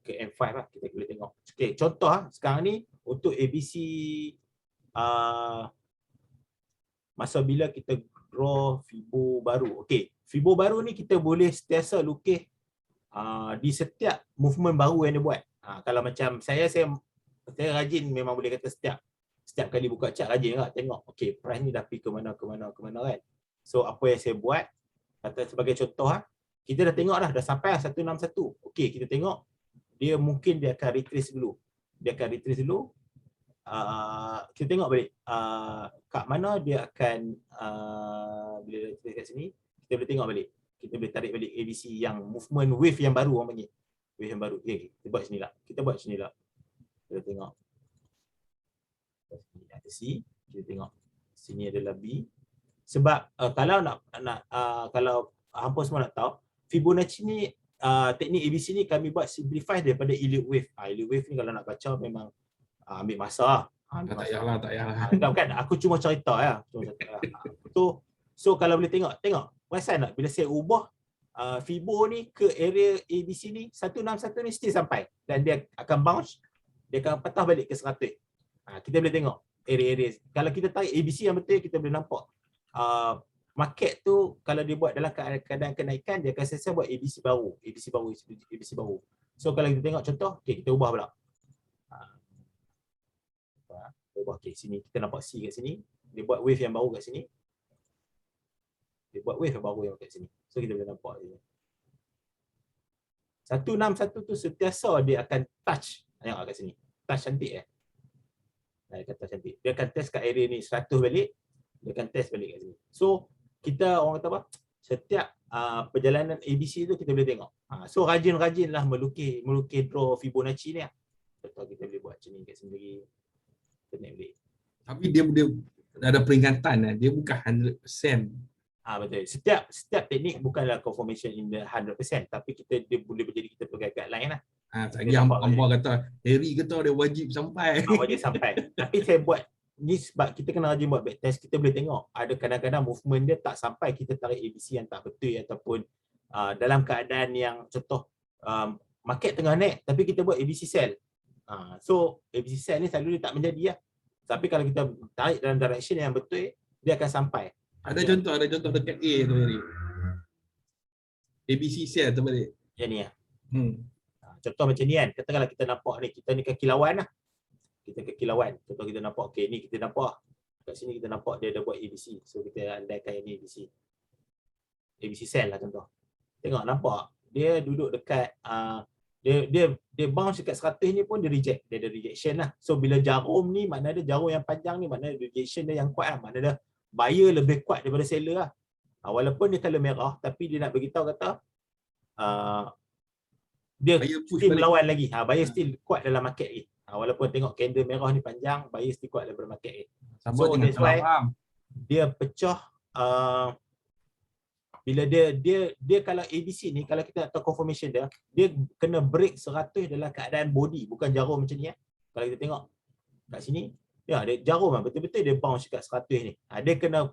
ke M5 lah, kita boleh tengok. Okay, contoh sekarang ni untuk ABC masa bila kita draw Fibo baru. Okey, Fibo baru ni kita boleh sentiasa lukis di setiap movement baru yang dia buat. Kalau macam saya rajin, memang boleh kata setiap kali buka chart rajin juga tengok okey price ni dah pergi ke mana kan. So apa yang saya buat, kata sebagai contoh kita dah tengok dah sampai 161. Okey, kita tengok dia mungkin dia akan retrace dulu. Kita tengok balik kat mana dia akan bila retrace kat sini, kita boleh tengok balik. Kita boleh tarik balik ABC yang movement wave yang baru orang panggil. Wave yang baru. Okay, kita buat sini lah. Kita tengok. Ada C, kita tengok. Sini adalah B. Sebab kalau kalau hampa semua nak tahu, Fibonacci ni teknik ABC ni kami buat simplify daripada Elliott wave. Elliott wave ni kalau nak baca memang ambil masa. Tak payahlah. Kan aku cuma cerita ya. So kalau boleh tengok. Perasan tak bila saya ubah Fibo ni ke area ABC ni, 161 ni still sampai dan dia akan bounce, dia akan patah balik ke 100. Kita boleh tengok area-area. Kalau kita tarik ABC yang betul, kita boleh nampak market tu kalau dia buat dalam keadaan kenaikan, dia akan sentiasa buat ABC baru. So kalau kita tengok contoh, okey kita ubah pula. Okey, sini kita nampak C kat sini, dia buat wave yang baru kat sini. So kita boleh nampak dia. 161 tu sentiasa dia akan touch. Tengok kat sini. Touch cantik Dia akan touch cantik. Dia akan test kat area ni 100 balik, dia akan test balik kat sini. So kita orang kata apa? Setiap perjalanan ABC tu kita boleh tengok. So rajin-rajinlah melukis draw Fibonacci ni. Contoh kita boleh buat macam ni kat sini lagi. Kita naik balik. Tapi dia ada peringatan, dia bukan 100%. Betul. Setiap teknik bukanlah confirmation in the 100%, tapi dia boleh menjadi kita pegang guideline lah. Lagi hamba kata, Harry kata dia wajib sampai. Wajib sampai. Tapi saya buat ni sebab kita kena rajin buat backtest, kita boleh tengok ada kadang-kadang movement dia tak sampai, kita tarik ABC yang tak betul ataupun dalam keadaan yang contoh market tengah naik tapi kita buat ABC sell. So ABC sell ni selalu dia tak menjadi lah. Tapi kalau kita tarik dalam direction yang betul, dia akan sampai. Ada contoh dekat A tu Harry. ABC sell terbalik. Yang ni contoh macam ni kan, katakanlah kita nampak ni, kita ni kaki lawan lah. Kita kaki lawan. Contoh kita nampak, okey ni kita nampak kat sini, kita nampak dia ada buat ABC. So kita andaikan ini ABC sell lah contoh. Tengok nampak dia duduk dekat dia bounce dekat 100 ni pun dia reject. Dia ada rejection lah. So bila jarum ni, makna dia jarum yang panjang ni, makna rejection dia yang kuat lah. Makna dia buyer lebih kuat daripada seller lah. Walaupun dia colour merah, tapi dia nak beritahu kata dia still melawan lagi. Buyer still kuat dalam market ni. Walaupun tengok candle merah ni panjang, buyer still kuat daripada market ni. So that's why dia pecah bila dia kalau ABC ni, kalau kita nak tahu confirmation dia kena break 100 dalam keadaan body, bukan jarum macam ni. Kalau kita tengok kat sini, dia jarum betul-betul dia bounce kat 100 ni. Dia kena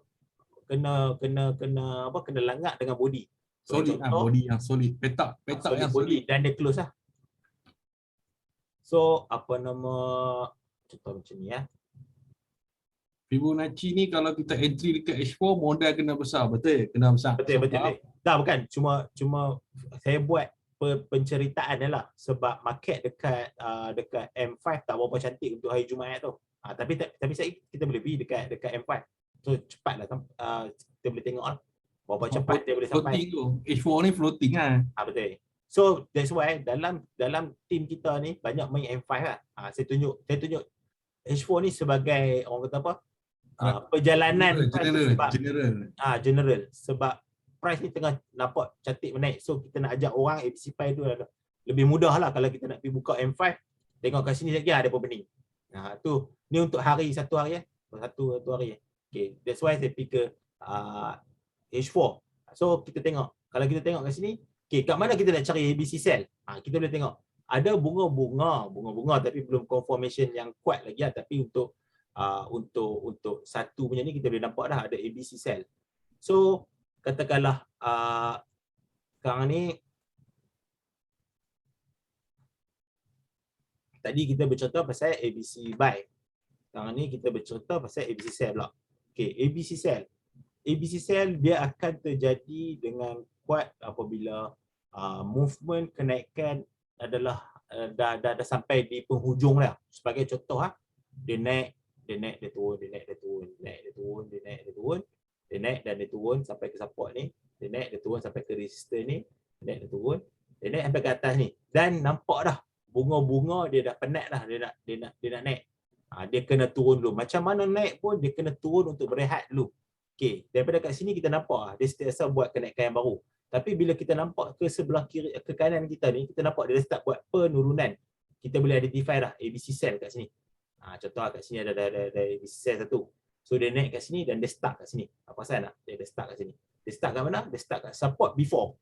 langat dengan body. Solid body yang solid, petak yang solid dan dia close lah. So contoh macam ni Fibonacci ni kalau kita entry dekat H4 modal kena besar, betul? Kena besar. Betul. Tak, bukan cuma saya buat penceritaan dia lah, sebab market dekat M5 tak berapa cantik untuk hari Jumaat tu. Tapi kita boleh pergi dekat M5. So cepatlah kita boleh tengok lah berapa cepat dia boleh sampai. H4 ni floating lah. Betul. So that's why dalam team kita ni banyak main M5 lah. Saya tunjuk H4 ni sebagai orang kata apa? Perjalanan general. Sebab price ni tengah nampak cantik menaik. So kita nak ajak orang ABC Pi tu lebih mudah lah kalau kita nak pergi buka M5. Tengok kat sini lagi ada apa ni. Tu ni untuk satu hari. Satu hari. Okay, that's why saya pergi ke H4. So kita tengok. Kalau kita tengok kat sini, okay, kat mana kita nak cari ABC sell? Kita boleh tengok. Ada bunga-bunga tapi belum confirmation yang kuat lagi lah. Tapi untuk satu punya ni kita boleh nampak dah ada ABC sell. So katakanlah sekarang ni tadi kita bercerita pasal ABC buy. Sekarang ni kita bercerita pasal ABC sell pula. Okay, ABC cell. ABC cell dia akan terjadi dengan kuat apabila movement kenaikan adalah dah sampai di penghujung dah. Sebagai contoh dia naik, dia turun, dia naik, dia turun, dia naik, dia turun, dia naik, dia turun, dia naik dan dia turun sampai ke support ni, dia naik, dia turun sampai ke resistor ni, dia naik, dia turun, dia naik sampai ke atas ni. Dan nampak dah bunga-bunga dia dah penat dah, dia nak naik. Dia kena turun dulu. Macam mana naik pun dia kena turun untuk berehat dulu. Okey, daripada kat sini kita nampak dia sentiasa buat kenaikan yang baru. Tapi bila kita nampak ke sebelah kiri, ke kanan kita ni, kita nampak dia start buat penurunan. Kita boleh identify dah ABC cell kat sini. Contoh kat sini ada ABC cell satu. So dia naik kat sini dan dia start kat sini. Apa pasal nak? Dia start kat sini. Dia start kat mana? Dia start kat support before.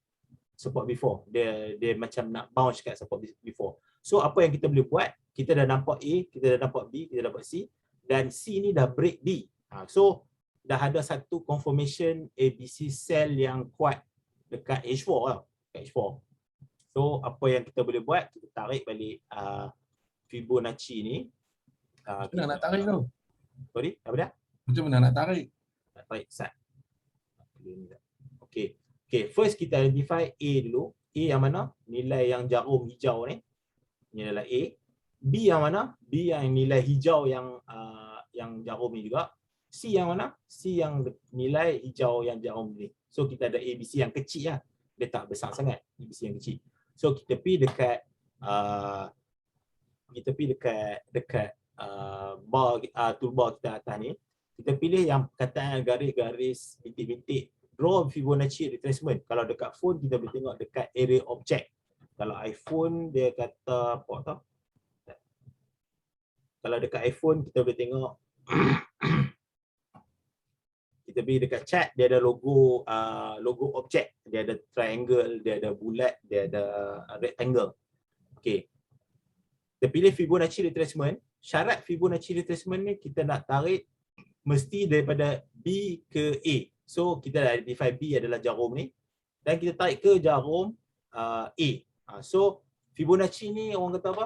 Support before. Dia macam nak bounce kat support before. So apa yang kita boleh buat? Kita dah nampak A, kita dah nampak B, kita dah nampak C, dan C ni dah break D. So dah ada satu confirmation ABC cell yang kuat dekat H4 lah. Dekat H4. So apa yang kita boleh buat? Kita tarik balik Fibonacci ni. Macam mana nak tarik tu? Sorry, apa dia? Macam mana nak tarik? Nak tarik sat. Okay. Okay, first kita identify A dulu. A yang mana? Nilai yang jarum hijau ni. Ini adalah A. B yang mana? B yang nilai hijau yang jarum ni juga. C yang mana? C yang nilai hijau yang jarum ni. So kita ada ABC yang kecil lah. Dia tak besar sangat. ABC yang kecil. So kita pergi dekat bar toolbar kita atas ni. Kita pilih yang perkataan garis-garis bintik-bintik. Draw Fibonacci retracement. Kalau dekat phone kita boleh tengok dekat area object. Kalau iPhone dia kata apa tau? Kalau dekat iPhone kita boleh tengok kita pergi dekat chat, dia ada logo objek, dia ada triangle, dia ada bulat, dia ada rectangle. Okey. Kita pilih Fibonacci retracement. Syarat Fibonacci retracement ni kita nak tarik mesti daripada B ke A. So kita dah identify B adalah jarum ni dan kita tarik ke jarum A. So Fibonacci ni orang kata apa?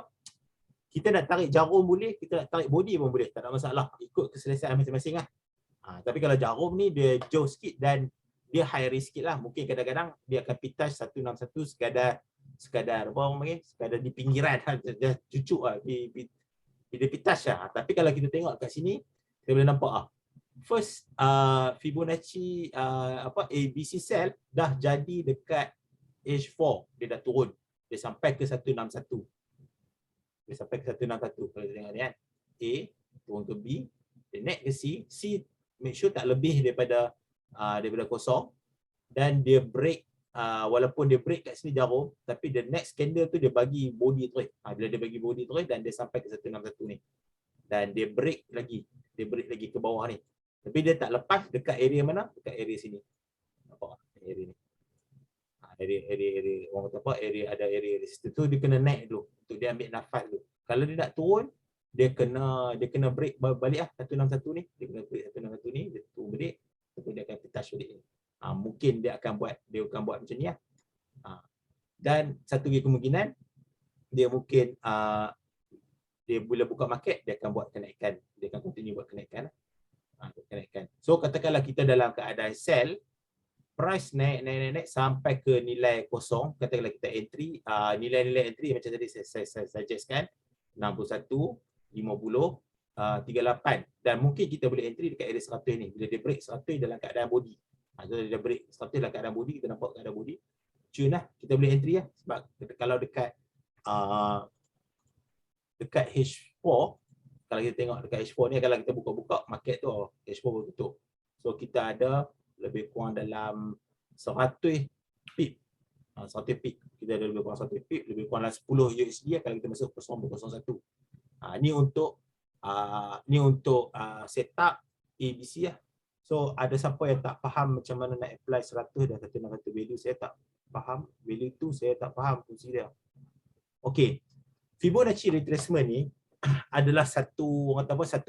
Kita nak tarik jarum boleh, kita nak tarik body pun boleh, tak ada masalah. Ikut keselesaan masing-masing lah. Tapi kalau jarum ni dia jauh sikit dan dia high risk sikit lah. Mungkin kadang-kadang dia akan pitas 161 sekadar apa orang panggil? Sekadar di pinggiran dia cucuk lah. Dia pitas lah. Tapi kalau kita tengok kat sini, kita boleh nampak first Fibonacci ABC cell dah jadi dekat H4. Dia dah turun. Dia sampai ke 161. Dia sampai ke 161. Kalau kita tengok ni kan. A turun ke B, dia naik ke C. C make sure tak lebih daripada kosong dan dia break walaupun dia break kat sini jarum, tapi the next candle tu dia bagi body terus. Bila dia bagi body terus dan dia sampai ke 161 ni. Dan dia break lagi ke bawah ni. Tapi dia tak lepas dekat area mana? Dekat area sini. Nampak area ni. Area orang kata apa? Ada area resistance tu dia kena naik dulu untuk dia ambil nafas dulu. Kalau dia nak turun, dia kena break balik 161 ni. Dia kena break 161 ni, dia turun balik, lepas dia akan touch balik ni. Mungkin dia akan buat macam ni lah. Dan satu lagi kemungkinan dia mungkin dia bila buka market dia akan buat kenaikan. Dia akan continue buat kenaikan. So katakanlah kita dalam keadaan sell, price naik sampai ke nilai kosong, katakanlah kita entry, nilai-nilai entry macam tadi saya suggestkan 61, 50, 38 dan mungkin kita boleh entry dekat area 100 ni. Bila dia break 100 dalam keadaan body. Kalau dia break 100 dalam keadaan body, kita nampak keadaan body. Cun lah, kita boleh entry lah. Sebab kalau dekat H4, kalau kita tengok dekat H4 ni, kalau kita buka-buka market tu, H4 baru tutup. So kita ada lebih kurang dalam 100 pip. 100 pip. Kita ada lebih kurang 100 pip, lebih kurang dalam 10 USD kalau kita masuk 0.01. Ni untuk setup ABC lah. So ada siapa yang tak faham macam mana nak apply 100 dan 161 value, saya tak faham. Value tu saya tak faham fungsi dia. Okey. Fibonacci retracement ni adalah satu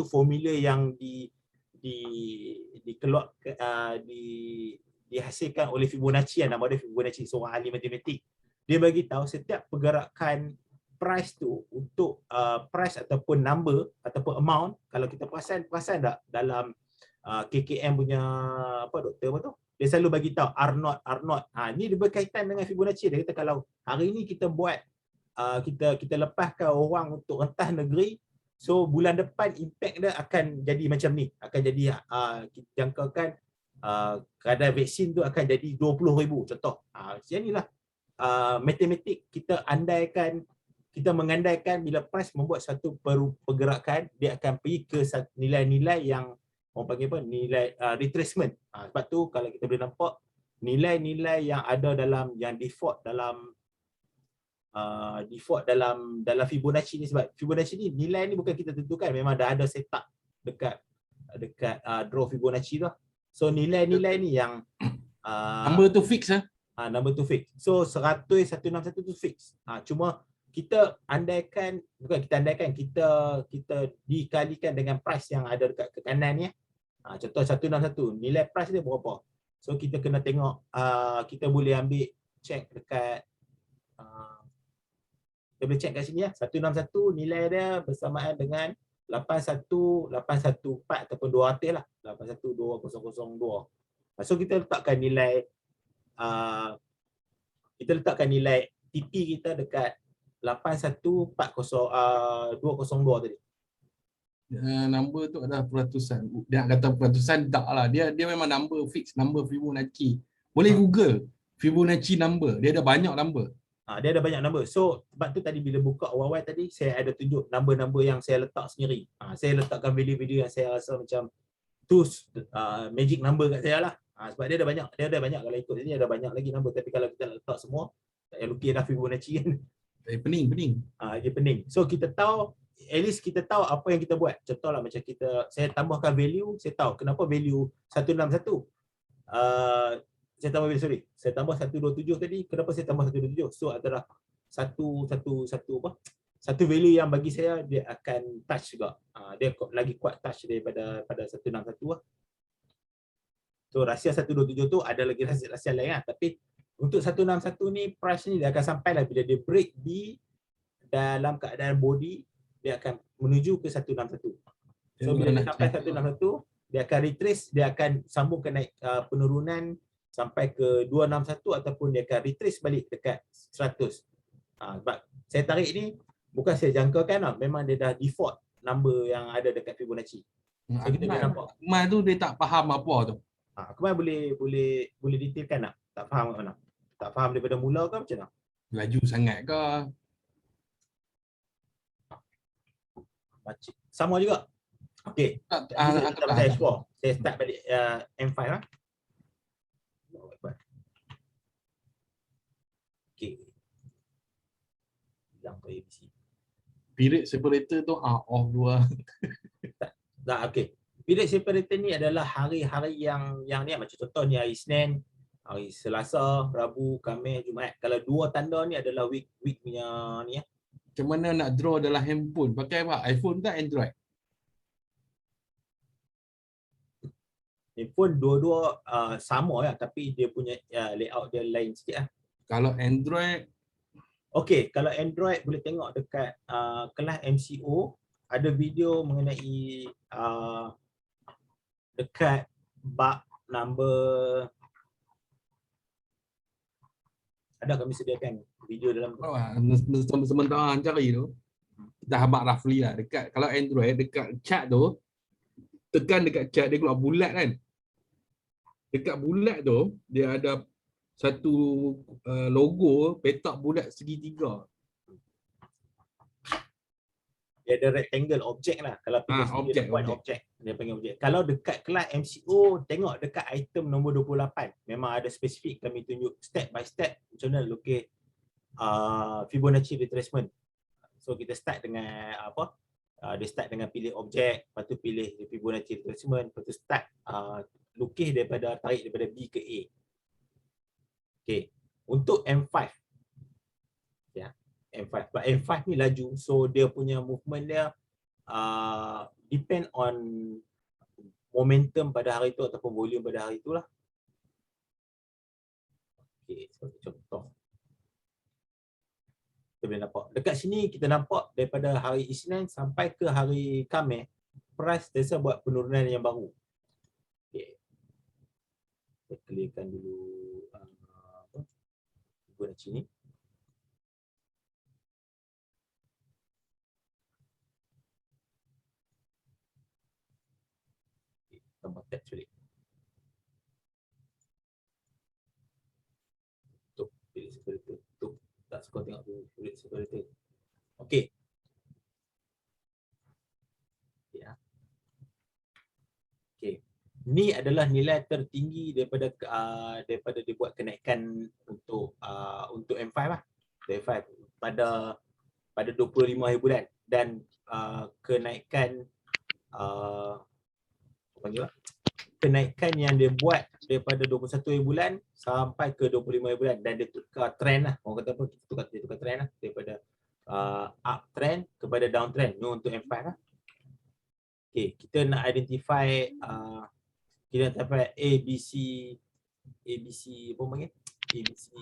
formula yang dihasilkan oleh Fibonacci, yang nama dia Fibonacci, seorang ahli matematik. Dia bagi tahu setiap pergerakan price tu untuk price ataupun number ataupun amount, kalau kita perasan tak dalam KKM punya apa doktor apa tu, dia selalu bagi tahu R0. Ni dia berkaitan dengan Fibonacci. Dia kata kalau hari ni kita buat kita lepaskan orang untuk rentas negeri, so bulan depan impact dia akan jadi macam ni, akan jadi kita jangkakan kadar vaksin tu akan jadi 20,000 contoh. Macam inilah matematik kita andaikan, kita mengandaikan bila price membuat satu pergerakan, dia akan pergi ke nilai-nilai yang orang panggil apa, nilai retracement. Sebab tu kalau kita boleh nampak nilai-nilai yang ada dalam yang default dalam dalam Fibonacci ni, sebab Fibonacci ni nilai ni bukan kita tentukan, memang dah ada setup dekat draw Fibonacci tu. So nilai-nilai ni yang number tu fix number tu fix. So 100, 161 tu fix. Cuma kita andaikan, bukan kita andaikan, kita dikalikan dengan price yang ada dekat ke kanan ni. Contoh 161, nilai price dia berapa? So kita kena tengok, kita boleh ambil check dekat kita boleh check kat sini ya. 161 nilai dia bersamaan dengan 81814 ataupun 200 lah. 812002. So kita letakkan nilai TP kita dekat 8140202 tadi. Number tu adalah peratusan. Dia nak kata peratusan tak lah. Dia memang number fix, number Fibonacci. Boleh Google Fibonacci number. Dia ada banyak number. Dia ada banyak number. So sebab tu tadi bila buka awal-awal tadi, saya ada tunjuk number-number yang saya letak sendiri. Saya letakkan video-video yang saya rasa macam tu magic number kat saya lah. Sebab dia ada banyak kalau ikut sini ada banyak lagi number, tapi kalau kita letak semua tak payah lukis dah Fibonacci kan. Pening. Dia pening. So kita tahu, at least kita tahu apa yang kita buat. Contohlah macam saya tambahkan value, saya tahu kenapa value 161. Saya tambah value, saya tambah 127 tadi, kenapa saya tambah 127? So adalah satu value yang bagi saya dia akan touch juga. Dia lagi kuat touch daripada 161 lah. So rahsia 127 tu ada lagi rahsia lain lah. Tapi untuk 161 ni, price ni dia akan sampai lah bila dia break di dalam keadaan body, dia akan menuju ke 161. So bila dia sampai 161, dia akan retrace, dia akan sambungkan naik penurunan sampai ke 261 ataupun dia akan retrace balik dekat 100. Sebab saya tarik ni bukan saya jangkakan lah, memang dia dah default number yang ada dekat Fibonacci. So kita boleh nampak. Akmal tu dia tak faham apa tu. Akmal boleh detailkan tak? Tak faham kat mana? Tak faham daripada mula ke macam mana? Laju sangat ke? Sama juga. Okey. Saya explore. Saya start balik M5 lah. Okey. Hilang tu ABC. Period separator tu off dua. Tak, okey. Period separator ni adalah hari-hari yang ni macam contoh ni hari Isnin, hari Selasa, Rabu, Khamis, Jumaat. Kalau dua tanda ni adalah week punya ni ya. Macam mana nak draw dalam handphone? Pakai apa? iPhone ke Android? Handphone dua-dua sama lah, tapi dia punya layout dia lain sikit lah. Kalau Android, okey, kalau Android boleh tengok dekat kelas MCO, ada video mengenai dekat bab number, ada kami sediakan video dalam sementara cari tu, kita habaq roughly lah. Dekat, kalau Android, dekat chart tu, tekan dekat chart, dia keluar bulat kan. Dekat bulat tu, dia ada satu logo, petak bulat segitiga. Dia ada rectangle object lah. Kalau object. Dia panggil objek. Kalau dekat kelas MCO, tengok dekat item nombor 28. Memang ada spesifik kami tunjuk step by step macam mana lukis Fibonacci retracement. So kita start dengan apa? Dia start dengan pilih objek, lepas tu pilih Fibonacci retracement, lepas tu start lukis tarik daripada B ke A. Okay. Untuk M5. Ya. M5. But M5 ni laju, so dia punya movement dia depend on momentum pada hari tu ataupun volume pada hari tu lah. Okay, sebagai contoh. Kita boleh nampak. Dekat sini kita nampak daripada hari Isnin sampai ke hari Khamis, price biasa buat penurunan yang baru. clearkan dulu apa? Fibonacci ni. Okay, tambah tab balik. Tuh, pilih separator. Tuh, tak suka tengok tu, pilih separator. Okey. Ya. Okey. Ni adalah nilai tertinggi daripada dibuat kenaikan untuk M5 lah. M5 pada 25 hari bulan, dan kenaikan apa panggil lah? Kenaikan yang dia buat daripada 21 hari bulan sampai ke 25 hari bulan, dan dia tukar trend lah. Orang kata apa? Dia tukar trend lah, daripada uptrend kepada downtrend. Ni untuk M5 lah. Okay, kita nak identify kita dapat ABC apa panggil? ABC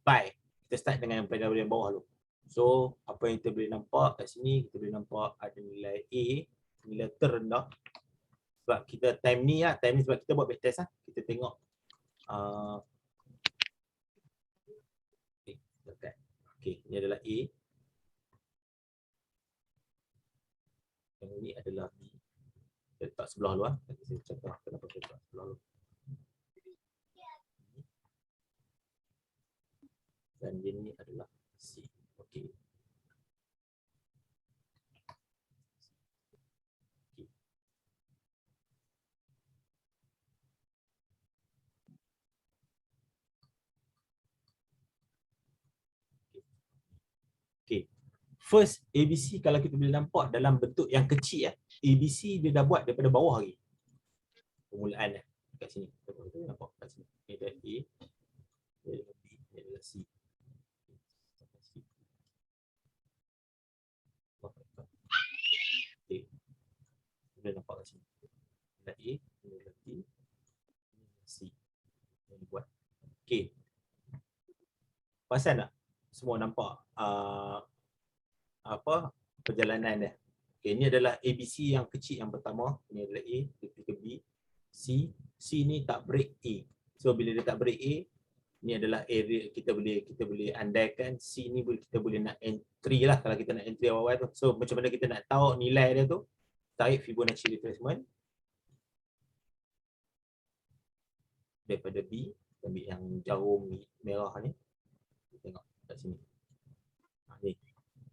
buy. Kita start dengan pada yang bawah dulu. So, apa yang kita boleh nampak kat sini, kita boleh nampak ada nilai A, nilai terendah. Sebab kita time ni sebab kita buat backtest lah. Kita tengok okay, ini adalah A. Yang ini adalah B. Saya letak sebelah luar. Nanti saya cakap kenapa saya letak sebelah luar. Dan ini adalah C. Okey. Okay. First ABC kalau kita boleh nampak dalam bentuk yang kecil ABC dia dah buat daripada bawah lagi. Permulaan kat sini. Kita nampak kat sini. Ini adalah A. Ini adalah B. Ini adalah C. Okay. Kita nampak kat sini. Ini adalah A. Ini adalah B. Ini adalah C. Yang dibuat. Okay. Pasal tak? Semua nampak apa perjalanan dia. Okay, ini adalah ABC yang kecil yang pertama. Ini adalah A, kita ke B, C. C ni tak break A. So bila dia tak break A, ni adalah area kita boleh andaikan C ni kita boleh nak entry lah kalau kita nak entry awal-awal tu. So macam mana kita nak tahu nilai dia tu? Tarik Fibonacci retracement daripada B, ambil yang jarum merah ni. Tengok kat sini. Ni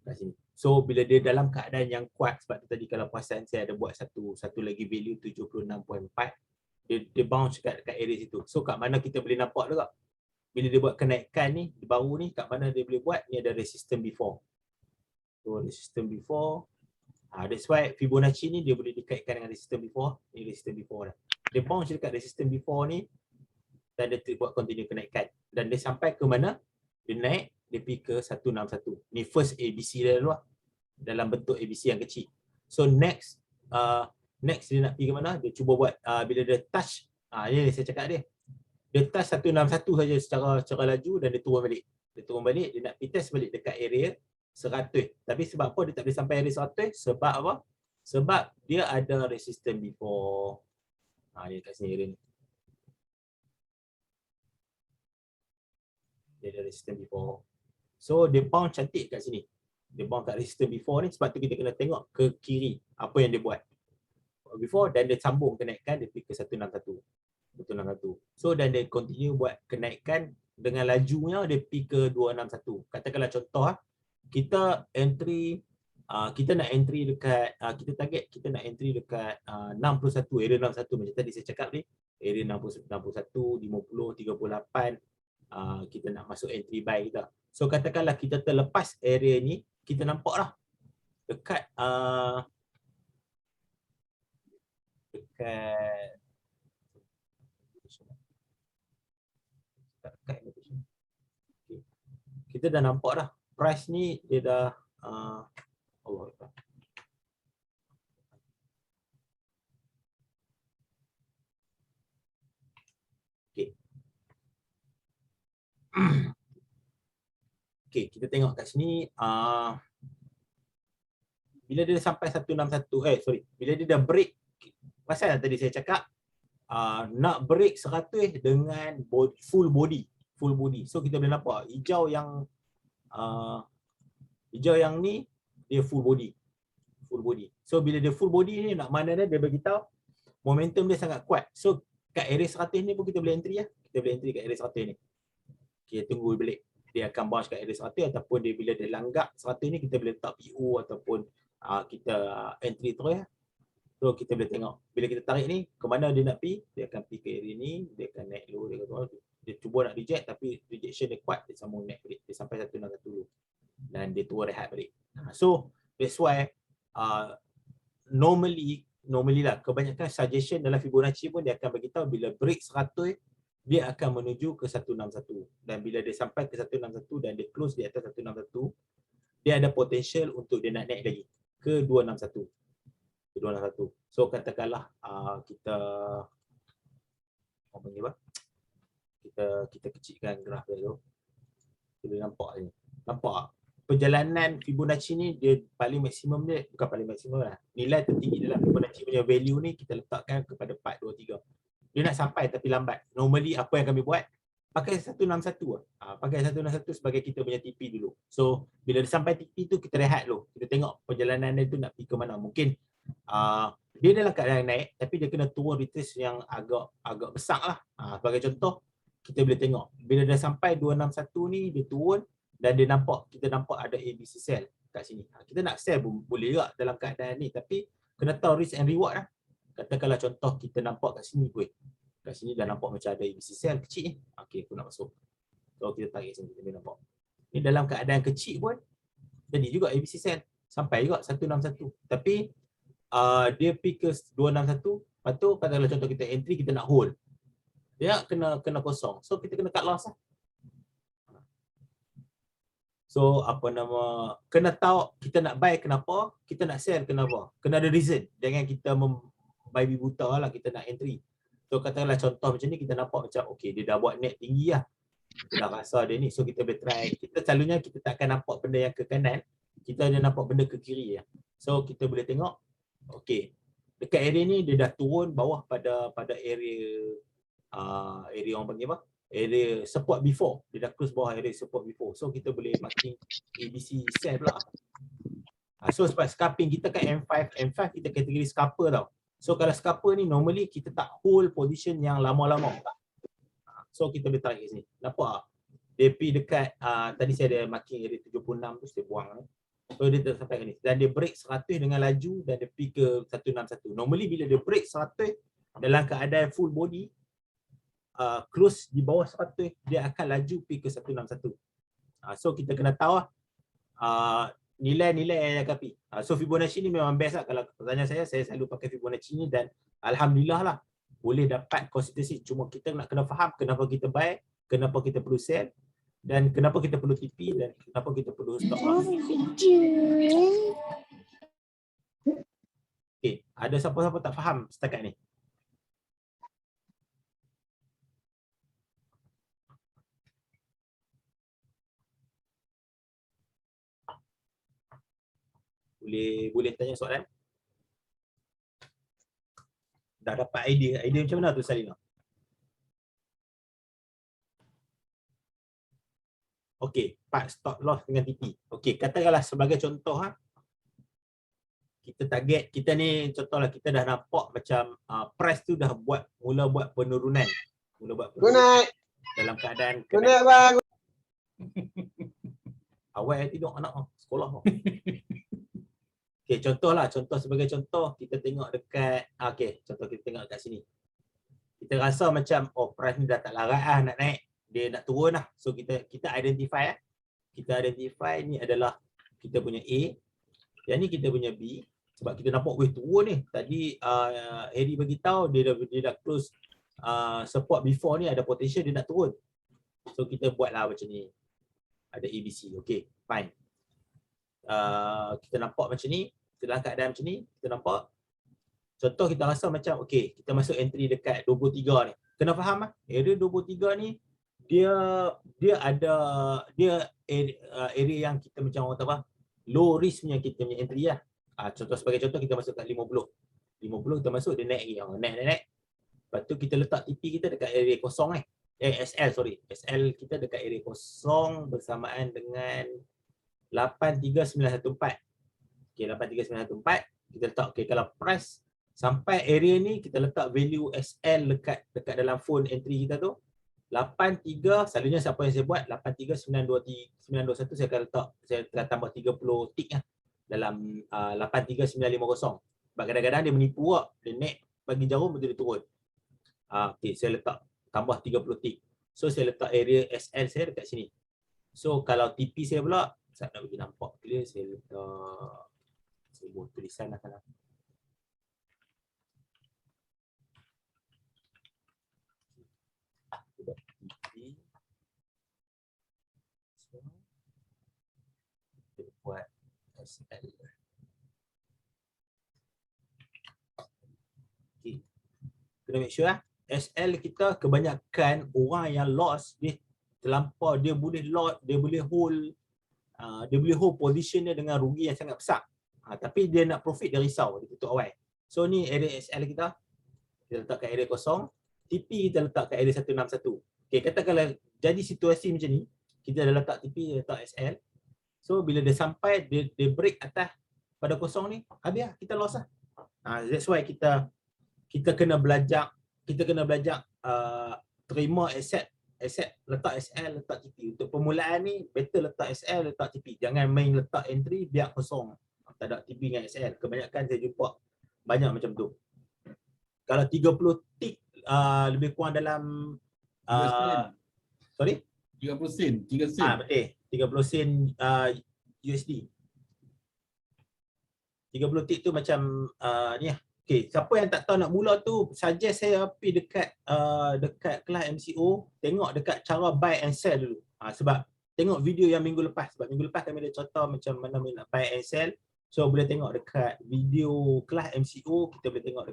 kat sini. So bila dia dalam keadaan yang kuat, sebab tu tadi kalau perasan saya ada buat satu lagi value 76.4, dia bounce kat area situ. So kat mana kita boleh nampak juga bila dia buat kenaikan ni baru ni, kat mana dia boleh buat ni ada resistance before. So resistance before, that's why Fibonacci ni dia boleh dikaitkan dengan resistance before. Ni resistance before dah. Dia bounce dekat resistance before ni dan dia buat continue kenaikan, dan dia sampai ke mana? Dia naik, dia pergi ke 161. Ni first ABC dia dulu lah, dalam bentuk ABC yang kecil. So next dia nak pergi ke mana? Dia cuba buat bila dia touch, ini saya cakap dia touch 161 saja secara laju, dan dia turun balik. Dia nak pergi test balik dekat area 100. Tapi sebab apa dia tak boleh sampai area 100? Sebab apa? Sebab dia ada resistance before. Dia kat sini area ni. Dia ada resistance before. So dia bounce cantik kat sini. Dia bounce kat resistance before ni, sebab tu kita kena tengok ke kiri apa yang dia buat before, dan dia sambung kenaikan, dia pergi ke 161. So dan dia continue buat kenaikan dengan lajunya, dia pergi ke 261. Katakanlah contoh kita entry kita nak entry dekat kita target kita nak entry dekat 61, area 61 macam tadi saya cakap ni, area 61, 50, 38, kita nak masuk entry buy kita. So katakanlah kita terlepas area ni, kita nampak lah dekat kita dah nampak dah price ni dia dah Allah Akbar. Okay, kita tengok kat sini bila dia sampai 161, bila dia dah break, pasal tadi saya cakap nak break 100 dengan full body. So kita boleh nampak hijau yang ni dia full body. So bila dia full body ni, nak mana dia beritahu momentum dia sangat kuat. So kat area 100 ni pun kita boleh entry lah. Kita boleh entry kat area 100 ni. Kita tunggu balik. Dia akan bounce kat area 100 ataupun dia bila dia langgak 100 ni kita boleh letak PO ataupun kita entry terus lah. So kita boleh tengok bila kita tarik ni ke mana dia nak pergi, dia akan pergi ke area ni, dia akan naik low, dia cuba nak reject tapi rejection dia kuat, dia sambung naik balik, dia sampai 161 dan dia turun rehat balik. So that's why normally lah kebanyakan suggestion dalam Fibonacci pun dia akan beritahu bila break 100 dia akan menuju ke 161 dan bila dia sampai ke 161 dan dia close di atas 161 dia ada potential untuk dia nak naik lagi ke 261. So katakanlah kita apa panggil apa? Kita kecilkan graf dia tu. Kita nampak ni. Nampak perjalanan Fibonacci ni dia paling maksimum dia, bukan paling maksimum lah. Nilai tertinggi dalam Fibonacci punya value ni kita letakkan kepada 423. Dia nak sampai tapi lambat. Normally apa yang kami buat? Pakai 161 lah. Pakai 161 sebagai kita punya TP dulu. So bila dia sampai TP tu kita rehat dulu. Kita tengok perjalanan dia tu nak pergi ke mana. Mungkin dia dalam keadaan naik tapi dia kena turun retrace yang agak besar lah. Sebagai contoh kita boleh tengok bila dah sampai 261 ni dia turun dan kita nampak ada ABC sell kat sini. Kita nak sell boleh juga dalam keadaan ni tapi kena tahu risk and reward lah. Katakanlah contoh kita nampak kat sini pun. Kat sini dah nampak macam ada ABC sell kecil ni. Okey, aku nak masuk. So kita tarik sini kita nampak. Ni dalam keadaan kecil pun jadi juga ABC sell sampai juga 161. Tapi dia pergi ke 261, lepas tu katakanlah contoh kita entry kita nak hold. Dia kena kosong. So kita kena cut loss lah. So kena tahu kita nak buy kenapa, kita nak sell kenapa. Kena ada reason. Jangan kita babi buta lah kita nak entry. So katakanlah contoh macam ni kita nampak macam okey dia dah buat net tinggi lah. Kita dah rasa dia ni. So kita boleh try. Kita selalunya kita takkan nampak benda yang ke kanan. Kita hanya nampak benda ke kiri lah. So kita boleh tengok okey, dekat area ni dia dah turun bawah pada area orang panggil apa? Area support before. Dia dah close bawah area support before. So kita boleh marking ABC sell pula. So sebab scalping kita kan M5 kita kategori scalper tau. So kalau scalper ni normally kita tak hold position yang lama-lama. So kita boleh tarik kat sini. Nampak? Dia pergi dekat tadi saya ada marking area 76 tu saya buang ni. So dia sampai ke ni. Dan dia break 100 dengan laju dan dia pergi ke 161. Normally bila dia break 100 dalam keadaan full body close di bawah 100 dia akan laju pergi ke 161. So kita kena tahu nilai-nilai yang akan pergi. So Fibonacci ni memang best lah. Kalau tanya saya selalu pakai Fibonacci ni dan alhamdulillah lah boleh dapat konsistensi. Cuma kita nak kena faham kenapa kita buy, kenapa kita perlu sell dan kenapa kita perlu TP dan kenapa kita perlu stop loss. Okay, ada siapa-siapa tak faham setakat ni? Boleh tanya soalan? Dah dapat idea macam mana tu Salina? Okey, part stop loss dengan TP. Okey, katakanlah sebagai contoh kita target, kita ni contohlah kita dah nampak macam price tu dah mula buat penurunan. Dalam keadaan bang. awal tidur anak sekolah. Okey, contoh sebagai contoh kita tengok dekat contoh kita tengok dekat sini. Kita rasa macam price ni dah tak larat nak naik. Dia nak turun lah. So kita identify ni adalah kita punya A. Yang ni kita punya B. Sebab kita nampak turun ni. Tadi Harry beritahu dia dah close support before ni ada potential dia nak turun. So kita buatlah macam ni. Ada ABC. Okay, fine. Kita nampak macam ni. Dalam keadaan macam ni, kita nampak. Contoh kita rasa macam kita masuk entry dekat 23 ni. Kena faham area 23 ni dia area yang kita macam orang kata low risk punya kita punya entry lah. Sebagai contoh kita masuk kat 50 kita masuk dia naik lagi. Naik. Lepas tu kita letak TP kita dekat area kosong SL sorry. SL kita dekat area kosong bersamaan dengan 83914. Okey, 83914 kita letak kalau price sampai area ni kita letak value SL dekat dalam phone entry kita tu 83, selalunya siapa yang saya buat 83921 saya akan tambah 30 tick dalam 83950. Sebab kadang-kadang dia menipu dia naik bagi jarum betul dia turun. Okey, saya letak tambah 30 tick. So saya letak area SL saya dekat sini. So kalau TP saya pula, saya nak bagi nampak clear, saya letak saya buat tulisan lah kalau TP. So, kita buat SL. Okay. Kena make sure SL kita kebanyakan orang yang loss dia terlampau, dia boleh hold position dia dengan rugi yang sangat besar. Tapi dia nak profit dia risau, dia tutup awal. So ni area SL kita letak kat area kosong, TP kita letak kat area 161. Okey, katakanlah jadi situasi macam ni, kita dah letak TP, letak SL. So bila dia sampai dia break atas pada kosong ni, habis kita loss lah. That's why kita kena belajar terima accept letak SL, letak TP. Untuk permulaan ni better letak SL, letak TP. Jangan main letak entry biar kosong. Tak ada TP dengan SL. Kebanyakan saya jumpa banyak macam tu. Kalau 30 tick lebih kurang dalam sorry? 30 sen, 3 sen. Betul. 30 sen USD. 30 tick tu macam ni lah. Okay, siapa yang tak tahu nak mula tu, suggest saya pergi dekat kelas MCO, tengok dekat cara buy and sell dulu. Sebab tengok video yang minggu lepas. Sebab minggu lepas kami ada contoh macam mana nak buy and sell. So boleh tengok dekat video kelas MCO, kita boleh tengok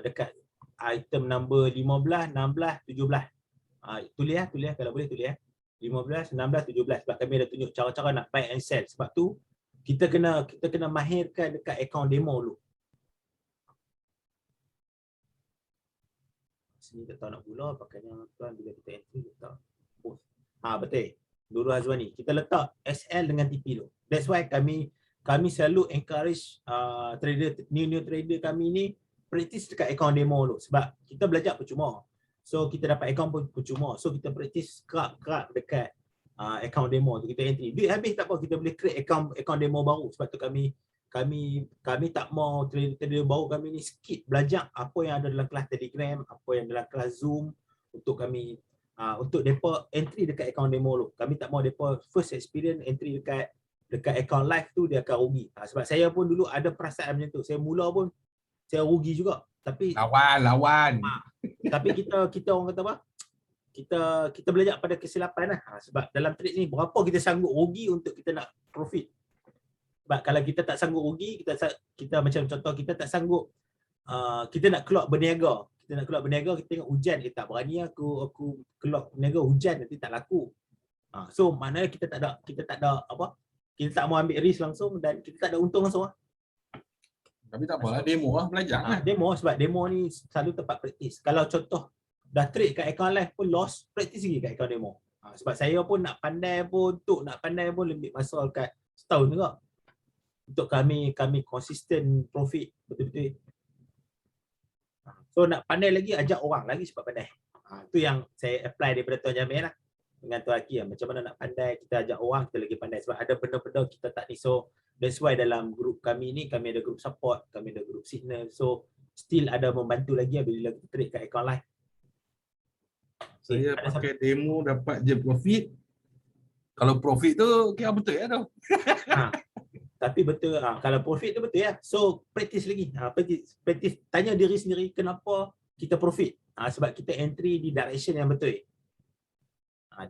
dekat item number 15, 16, 17. Tulis kalau boleh tulis 15, 16, 17. Sebab kami ada tunjuk cara-cara nak buy and sell. Sebab tu kita kena mahirkan dekat akaun demo dulu. Sini tak tahu nak mula, pakainya tuan bila kita entry letak post. Betul. Nurul Azwani, kita letak SL dengan TP dulu. That's why kami selalu encourage new trader kami ni practice dekat akaun demo dulu. Sebab kita belajar percuma. So kita dapat akaun pun percuma. So kita practice kerap dekat akaun demo tu, kita entry. Duit habis tak apa, kita boleh create akaun demo baru. Sebab tu kami tak mau trader baru kami ni skip belajar apa yang ada dalam kelas Telegram, apa yang dalam kelas Zoom untuk kami untuk depa entry dekat akaun demo dulu. Kami tak mau depa first experience entry dekat akaun live tu dia akan rugi. Sebab saya pun dulu ada perasaan macam tu. Saya mula pun saya rugi juga. Tapi lawan. Tapi kita orang kata apa? Kita belajar pada kesilapan lah. Sebab dalam trade ni berapa kita sanggup rugi untuk kita nak profit. Sebab kalau kita tak sanggup rugi, kita macam contoh kita tak sanggup kita nak keluar berniaga. Kita tengok hujan, tak berani aku keluar berniaga hujan nanti tak laku. So maknanya kita tak ada apa? Kita tak mau ambil risk langsung dan kita tak ada untung langsung lah. Tapi tak apalah, demo lah, belajar lah. Demo, sebab demo ni selalu tempat praktis. Kalau contoh dah trade kat akaun live pun loss, praktis lagi kat akaun demo. Sebab saya pun nak pandai pun lebih masa kat setahun juga. Untuk kami konsisten profit betul-betul. So nak pandai lagi, ajak orang lagi sebab pandai. Itu yang saya apply daripada Tuan Jamil lah. Dengan Tuan Aki lah. Macam mana nak pandai, kita ajak orang, kita lagi pandai. Sebab ada benda-benda kita tak ni. So that's why dalam grup kami ni, kami ada grup support, kami ada grup signal. So still ada membantu lagi bila kita trade kat account live. Saya pakai demo dapat je profit. Kalau profit tu kira betul ya tu. Tapi betul, kalau profit tu betul ya. So practice lagi. Practice tanya diri sendiri kenapa kita profit. Sebab kita entry di direction yang betul.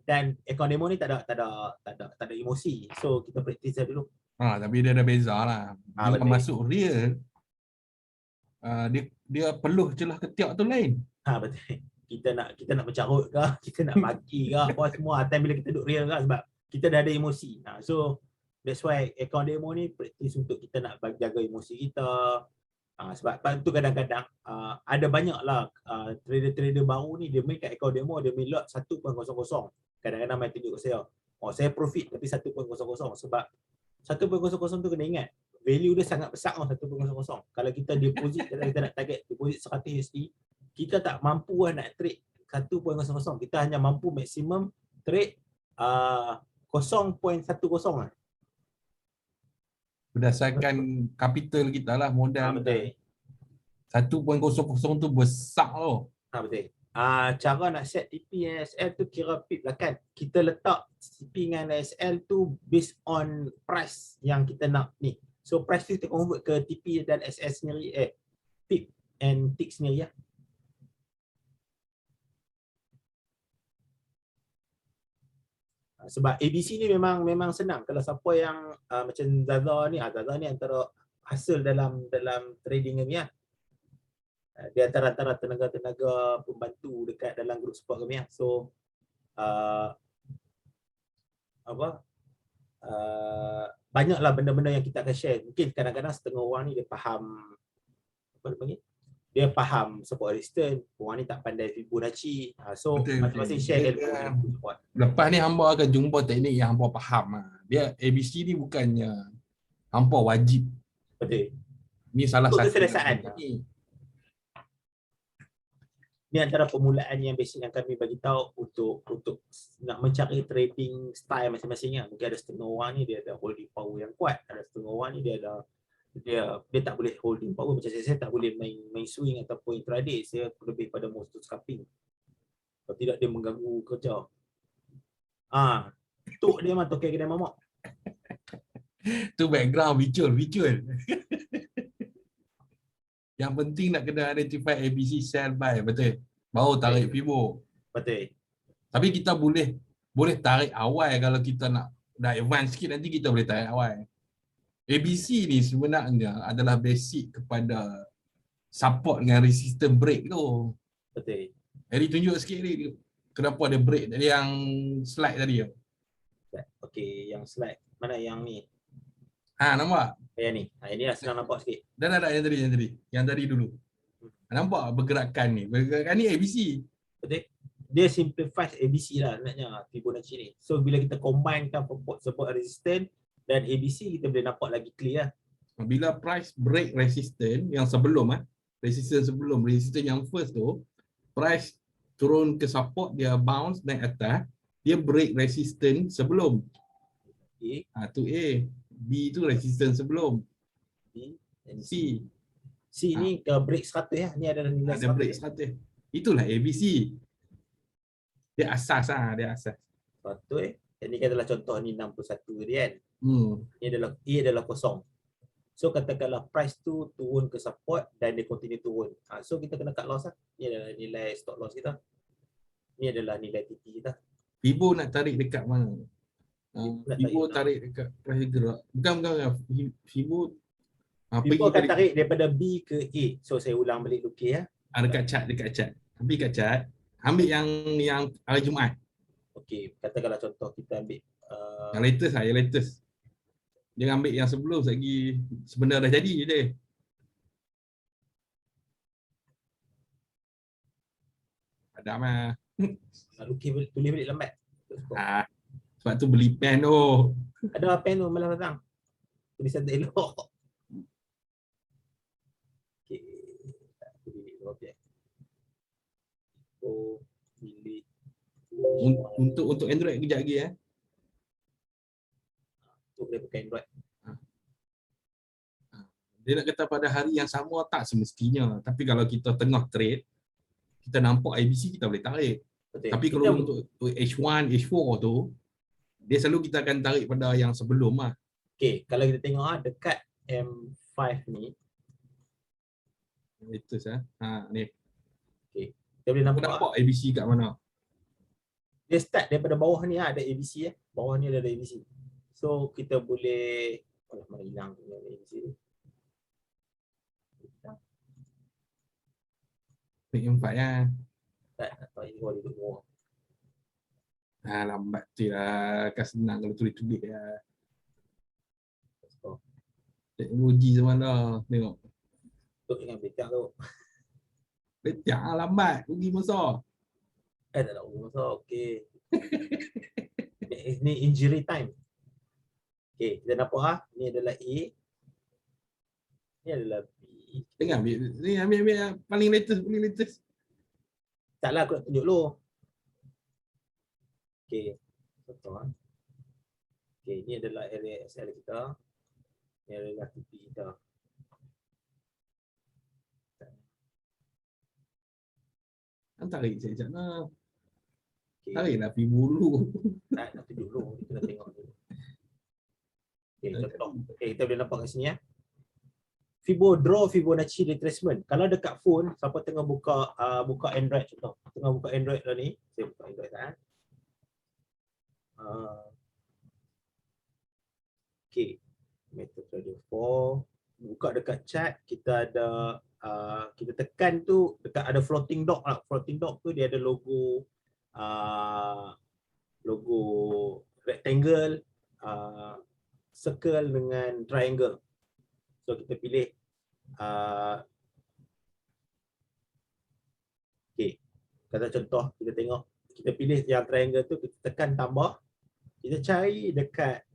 Dan account demo ni tak ada emosi. So kita practice dulu. Tapi dia ada beza lah. Bila masuk real, dia peluh celah ketiak tu lain. Betul. Kita nak mencarut ke, kita nak maki ke, apa semua. Time bila kita duduk real ke, sebab kita dah ada emosi. So that's why account demo ni practice untuk kita nak jaga emosi kita. Sebab tu kadang-kadang ada banyaklah trader-trader baru ni dia main kat account demo, dia main lot 1.00. Kadang-kadang main tunjuk kat saya, oh saya profit tapi 1.00. Sebab 1.00 tu kena ingat value dia sangat besar 1.00. Kalau kita deposit, kalau kita nak target deposit 100 USD, kita tak mampu nak trade 1.00. Kita hanya mampu maksimum trade 0.10 lah. Berdasarkan kapital kita lah, modal Betul. kita. 1.00 tu besar tau. Betul. Cara nak set TP dan SL tu kira pip lah kan. Kita letak TP dengan SL tu based on price yang kita nak ni. So price tu kita convert ke TP dan SL sendiri, pip and tick sendiri lah. Sebab ABC ni memang senang. Kalau siapa yang macam Zaza ni antara hasil dalam trading ni lah. Dia antara tenaga-tenaga pembantu dekat dalam grup support kami lah. So banyaklah benda-benda yang kita akan share. Mungkin kadang-kadang setengah orang ni dia faham apa dia panggil, dia faham support resistance, orang ni tak pandai Fibonacci. So masing-masing share ilmu support. Lepas ni hamba akan jumpa teknik yang hamba faham. Dia ABC ni bukannya hamba wajib. Betul. Ni salah Untuk satu keselesaan. Ni antara permulaan yang basic yang kami bagi tahu untuk nak mencari trading style masing-masing. Mungkin ada setengah orang ni dia ada holding power yang kuat, ada setengah orang ni dia tak boleh holding power. Macam saya tak boleh main swing ataupun intraday, saya lebih pada mode scalping. Kalau tidak dia mengganggu kerja. Tu dia mah token kedai mamak. Tu background visual. Yang penting nak kena identify ABC sell buy, betul. Baru tarik Fibo. Betul. Tapi kita boleh tarik awal kalau kita nak dah advance sikit, nanti kita boleh tarik awal. ABC ni sebenarnya adalah basic kepada support dengan resistance break tu. Betul. Jadi tunjuk sikit ni kenapa ada break tadi yang slide tadi. Okey, yang slide mana yang ni? Nampak? Yang ni. Ini dah senang nampak sikit. Dah yang tadi dulu. Nampak pergerakan ni? Pergerakan ni ABC. Betul. Dia simplify ABC lah naknya Fibonacci ni. So bila kita combinekan support resistance dan ABC, kita boleh nampak lagi clear lah. Bila price break resistance yang sebelum resistance yang first tu, price turun ke support, dia bounce naik atas, dia break resistance sebelum. Tu A. B tu resistance sebelum. B dan C. C ni ke break 100 ya. Ni adalah nilai 100. Ada break 100. Itulah ABC. Dia asas dia asas. Betul. Ini adalah contoh ni 61 dia kan. Ini adalah kosong. So katakanlah price tu turun ke support dan dia continue turun. So kita kena cut loss lah. Ini adalah nilai stop loss kita. Ini adalah nilai TP kita. Fibo nak tarik dekat mana? Fibo tarik dekat price gerak. Bukan. Fibo akan tarik daripada B ke A. So saya ulang balik dulu ya. Dekat chart. Ambil kat chart. Ambil yang hari Jumaat. Okey, katakanlah contoh kita ambil yang latest. Dia ambil yang sebelum lagi sebenarnya dah jadi dia. Ada mah. Tulis balik lambat. Sebab tu beli pen tu. Ada pen tu malam datang. Tulisan tak elok. Okey. Okey. Delete. Untuk Android kejap lagi boleh pakai Android. Dia nak kata pada hari yang sama tak semestinya. Tapi kalau kita tengah trade, kita nampak ABC, kita boleh tarik. Betul. Tapi kalau untuk H1, H4 tu, dia selalu kita akan tarik pada yang sebelum lah. Okey, kalau kita tengok dekat M5 ni. Latest ni. Okey. Kita boleh nampak ABC kat mana. Dia start daripada bawah ni ada ABC Bawah ni ada ABC. So kita boleh mana hilang ABC ni. M4 Tak tahu ini boleh duduk bawah. Lambat tu lah. Kan senang kalau tulis-tulis Teknologi zaman dah. Tengok. Tok jangan betak tu. Betak lambat, rugi masa. Tak nak masa. Okey. Ini injury time. Okey, kita nampak ah, ni adalah A. Ni adalah B. Tengah ambil yang paling latest. Taklah aku nak tunjuk dulu. Okey. Contoh ah. Okey, ni adalah area SL kita. Ni adalah TP kita. Tarik saya cakap nak. Okey. Tariklah pergi bulu. Tak nak tunjuk dulu. Kita nak tengok dulu. Okey, contoh. Okey, kita boleh nampak kat sini ya. Fibonacci retracement. Kalau dekat phone, siapa tengah buka Android contoh. Tengah buka Android lah ni. Saya buka Android tak. Okey. MetaTrader 4. Buka dekat chat, kita ada kita tekan tu dekat ada floating dog lah. Floating dog tu dia ada logo logo rectangle, circle dengan triangle. So kita pilih okey. Kata contoh kita tengok, kita pilih yang triangle tu, kita tekan tambah, kita cari dekat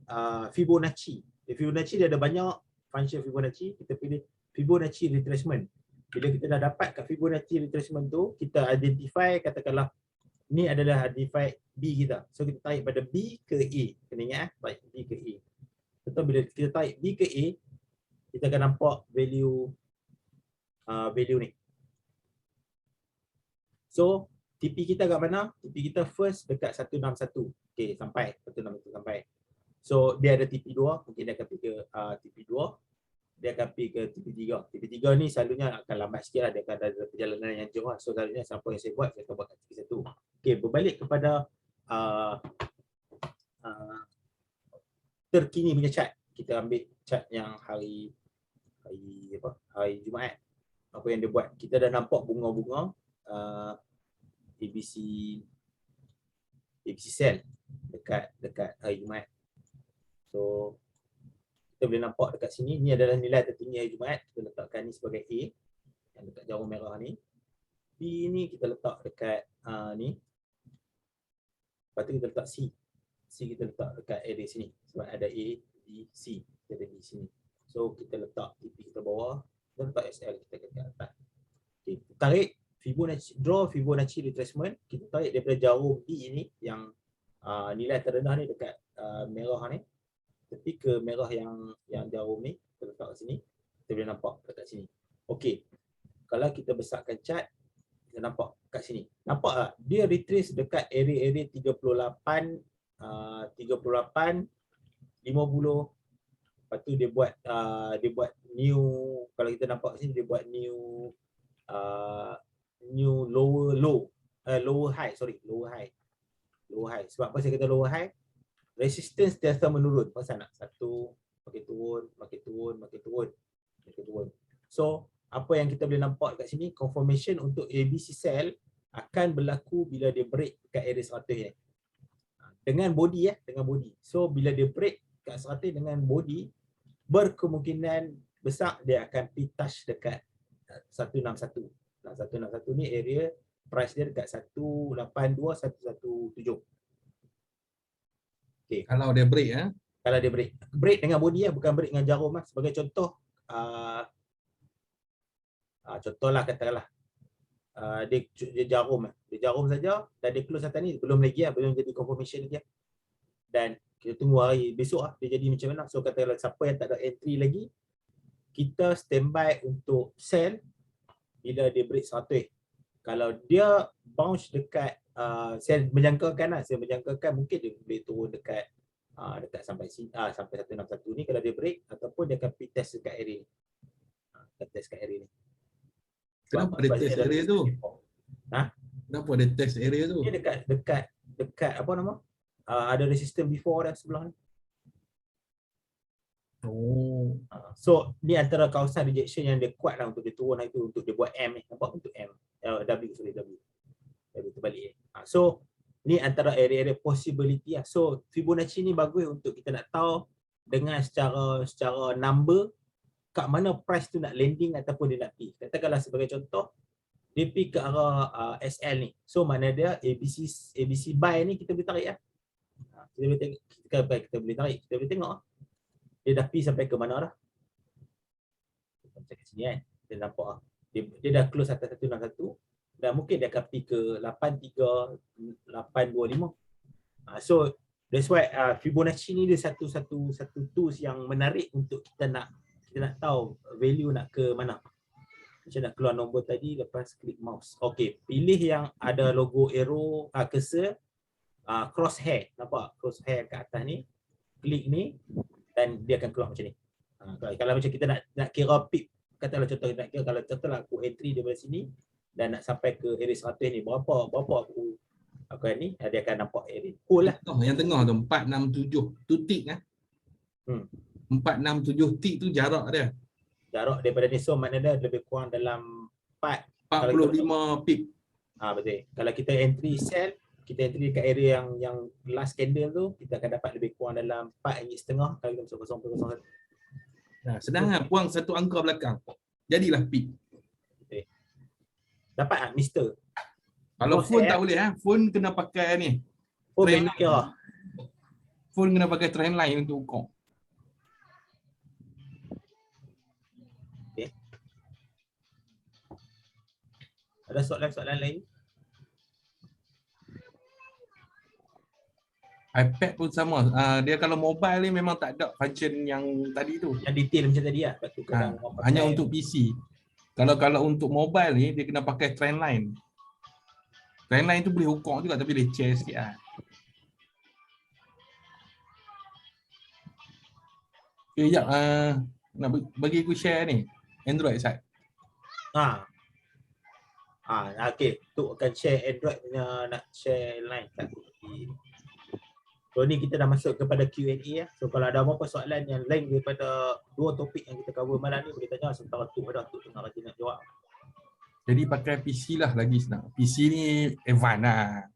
Fibonacci. Fibonacci dia ada banyak function Fibonacci, kita pilih Fibonacci retracement. Bila kita dah dapat kat Fibonacci retracement tu, kita identify, katakanlah ni adalah identify B kita. So kita tarik pada B ke A. Kena ingat tarik B ke A. Betul, bila kita tarik B ke A, kita akan nampak value ni. So TP kita kat mana? TP kita first dekat 161. Okey, sampai 161 sampai. So dia ada TP2, mungkin dia akan pergi ke TP2. Dia akan pergi ke TP3. TP3 ni selalunya akan lambat sikit lah, dia akan ada perjalanan yang jauh lah. So selalunya siapa yang saya buat, saya akan buat kat TP1. Okey, berbalik kepada terkini punya chart. Kita ambil chart yang hari Jumaat. Apa yang dia buat, kita dah nampak bunga-bunga ABC sell dekat hari Jumaat. So kita boleh nampak dekat sini, ni adalah nilai tertinggi hari Jumaat. Kita letakkan ni sebagai A yang dekat jarum merah ni. B ni kita letak dekat ni. Lepas tu kita letak C. C kita letak dekat area sini sebab ada A, B, C. Kita ada di sini. So kita letak TP kita bawah, kita letak SL kita dekat atas. Okay. Tarik Fibonacci, draw Fibonacci retracement. Kita tarik daripada jarum B ni yang nilai terendah ni dekat merah ni, tepi ke merah yang jarum ni, kita letak kat sini. Kita boleh nampak dekat sini. Okey. Kalau kita besarkan chart, kita nampak kat sini. Nampak tak? Dia retrace dekat area-area 38, 50. Lepas tu dia buat new, kalau kita nampak sini dia buat new lower high. Sebab apa saya kata lower high? Resistance biasa menurun. Pasal nak satu makin turun. So apa yang kita boleh nampak kat sini, confirmation untuk ABC cell akan berlaku bila dia break kat area 100 ni. Dengan body dengan body. So bila dia break kat 100 dengan body, berkemungkinan besar dia akan touch dekat 161. Nah, 161 ni area price dia dekat 182, 117. Okey. Kalau dia break Kalau dia break dengan body bukan break dengan jarum Sebagai contoh, contohlah katakanlah dia jarum saja dan dia close atas ni, belum lagi belum jadi confirmation lagi dan kita tunggu hari besok dia jadi macam mana. So katakanlah siapa yang tak ada entry lagi, kita standby untuk sell bila dia break 100. Kalau dia bounce dekat saya menjangkakan mungkin dia boleh turun dekat sampai 161 ni kalau dia break, ataupun dia akan pergi test dekat area ni. Test kat area ni. Kenapa ada test area tu? Kenapa ada test area tu? Dia dekat apa nama? Ada resistance before dan sebelah ni. Oh. So ni antara kawasan rejection yang dia kuat lah untuk dia turun hari tu, untuk dia buat M ni. Nampak bentuk M. W terbalik. So ni antara area-area possibility lah. So Fibonacci ni bagus untuk kita nak tahu dengan secara number kat mana price tu nak landing ataupun dia nak pergi. Katakanlah sebagai contoh, dia pergi ke arah SL ni. So mana dia ABC buy ni kita boleh tarik lah. Kita boleh tengok, kita boleh tarik, kita boleh tengok dia dah pergi sampai ke mana dah. Macam kat sini kan. Kita nampak lah. Dia dah close atas 161 dan mungkin dia akan pergi ke 83825. So that's why Fibonacci ni dia satu tools yang menarik untuk kita nak tahu value nak ke mana. Macam nak keluar nombor tadi lepas klik mouse. Okey, pilih yang ada logo arrow cursor crosshair. Nampak crosshair kat atas ni. Klik ni dan dia akan keluar macam ni. Kalau macam kita nak kira pip, katalah contoh nak kira, kalau contohlah aku entry daripada sini dan nak sampai ke area 100 ni, berapa aku ni, dia akan nampak area whole lah. Yang tengah tu 467 tu tick lah. 467 tick tu jarak dia. Jarak daripada ni, so maknanya dia lebih kurang dalam 45 pip. Betul. Kalau kita entry sell, kita entry dekat area yang last candle tu, kita akan dapat lebih kurang dalam 4.5 kalau kita masuk 0.01. Nah, senang lah, buang satu angka belakang. Jadilah pip. Betul. Dapat tak, Mister? Kalau phone tak boleh phone kena pakai ni. Trend line. Phone kena pakai trend line untuk ukur. Ada soalan-soalan lain? iPad pun sama. Dia kalau mobile ni memang tak ada function yang tadi tu. Yang detail macam tadi lah. Hanya untuk PC. Kalau untuk mobile ni dia kena pakai trend line. Trend line tu boleh ukur juga tapi leceh sikit lah. Okay, sekejap. Nak bagi aku share ni. Android side. Okay. Tu akan share Android punya, nak share line tak? So ni kita dah masuk kepada Q&A lah. So kalau ada apa-apa soalan yang lain daripada dua topik yang kita cover malam ni, boleh tanya sementara tu tengah lagi nak jawab. Jadi pakai PC lah lagi senang. PC ni advance lah.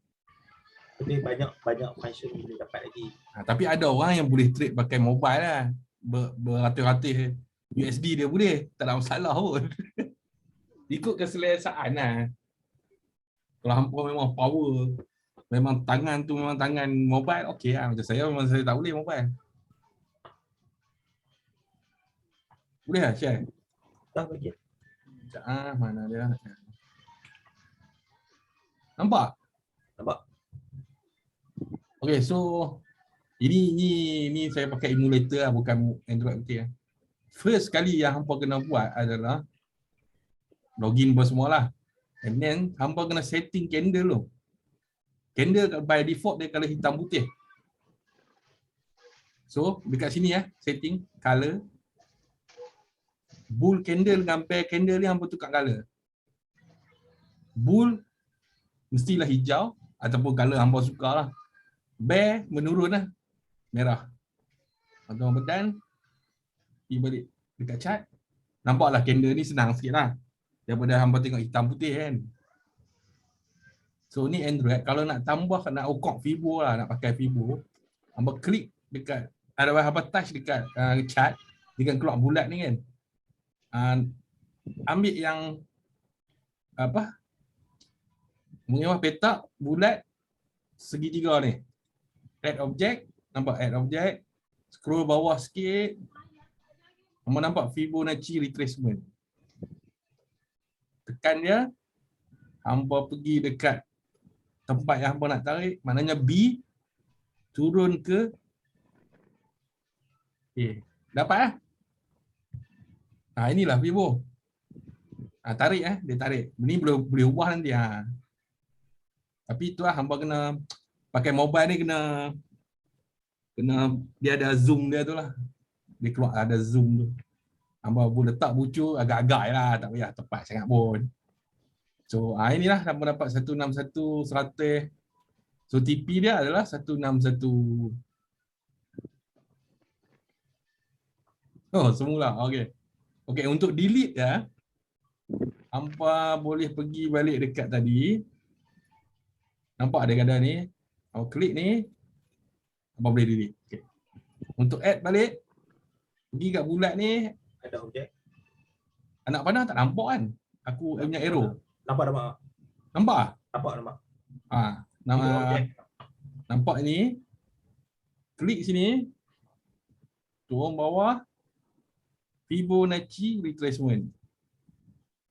Jadi banyak function boleh dapat lagi. Tapi ada orang yang boleh trade pakai mobile lah. Beratus-ratus USD dia boleh. Tak ada masalah pun. Ikut keselesaan lah. Kalau hampa memang power, memang tangan tu memang tangan mobile, okey lah. Macam saya memang saya tak boleh mobile. Boleh lah share? Tak bagi. Mana dia? Nampak? Okay, so ini saya pakai emulator lah, bukan Android betul lah. First kali yang hampa kena buat adalah login apa semua lah. And then hampa kena setting candle tu. Candle by default dia color hitam putih. So dekat sini setting color. Bull candle dengan bear candle ni hampa tukar color. Bull mestilah hijau ataupun color hampa suka lah. Bear menurun lah, merah. Atau bedan pergi balik dekat chart. Nampaklah candle ni senang sikit lah daripada hampa tengok hitam putih kan. So ni Android, kalau nak tambah, nak ukur Fibo lah, nak pakai Fibo, hampa klik dekat, ada hampa touch dekat chart, dia akan keluar bulat ni kan. Ambil yang apa, mungkin petak bulat segitiga ni, add object, nampak add object, scroll bawah sikit, hampa nampak Fibonacci retracement. Tekan dia, hampa pergi dekat tempat yang hampa nak tarik, maknanya B, turun ke A. Dapat inilah Fibo. Tarik dia tarik. Ini boleh ubah nanti Tapi itulah hampa kena pakai mobile ni, kena dia ada zoom dia tu lah. Dia keluar ada zoom tu. Hampa boleh letak bucu agak-agak lah, tak payah tepat sangat pun. So inilah hampa dapat 161 100. So TP dia adalah 161. Oh, semula. Okey, untuk delete hampa boleh pergi balik dekat tadi. Nampak ada gada ni. Hampa klik ni, hampa boleh delete. Okay. Untuk add balik, pergi kat bulat ni, Ada objek. Anak panah tak nampak kan? Aku punya arrow. Nampak. Nampak? Nampak. Nama Objek. nampak ni. Klik sini. Turun bawah. Fibonacci retracement.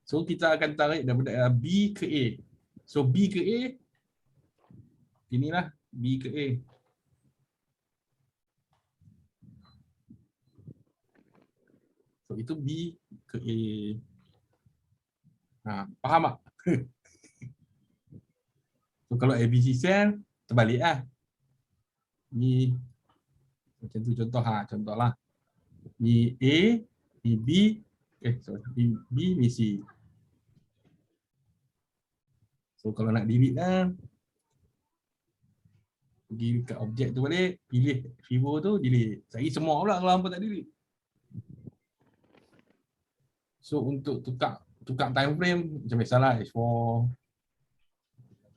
So kita akan tarik daripada B ke A. So B ke A. Inilah B ke A. So itu B ke A. Faham tak? So kalau ABC cell, terbalik lah. Ni macam tu contohlah. Ni A, ni B, ni C. So kalau nak delete lah, pergi dekat objek tu balik, pilih Fibo tu, delete. Cari semua pula kalau hampa tak delete. So untuk tukar time frame macam biasalah H4.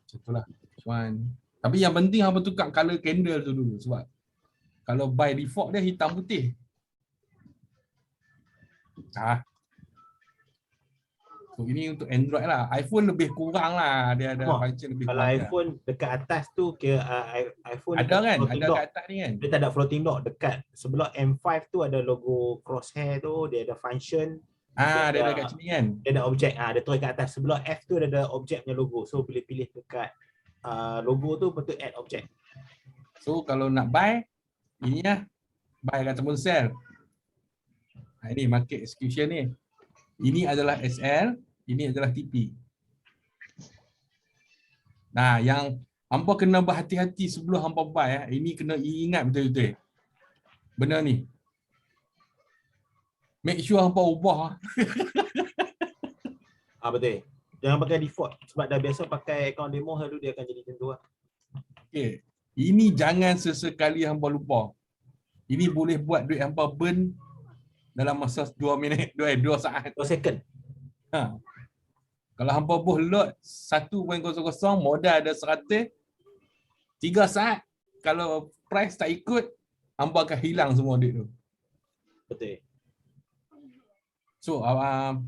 Macam itulah. H1. Tapi yang penting hampa tukar color candle tu dulu sebab kalau by default dia hitam putih. So ini untuk Android lah. iPhone lebih kurang lah. Dia ada function lebih kalau kurang. Kalau iPhone dekat atas tu kira iPhone ada kan? Ada kat atas ni kan? Dia tak ada floating dock dekat sebelah M5 tu ada logo crosshair tu, dia ada function. Dia ada kat sini kan? Dia ada objek. Dia tulis kat atas. Sebelah F tu ada objek punya logo. So boleh pilih dekat logo tu betul add objek. So kalau nak buy, ini lah. Buy kat Tembun Cell. Ini market execution ni. Ini adalah SL, ini adalah TP. Nah, yang hampa kena berhati-hati sebelum hampa buy. Ini kena ingat betul-betul. Benda ni. Make sure hampa ubah. Betul. Jangan pakai default. Sebab dah biasa pakai account demo lalu dia akan jadi macam tu lah. Okay. Ini jangan sesekali hampa lupa. Ini boleh buat duit hampa burn dalam masa 2 minit, 2 saat. 2 second. Kalau hampa buh load 1.00, modal ada 100, 3 saat. Kalau price tak ikut, hampa akan hilang semua duit tu. Betul. So,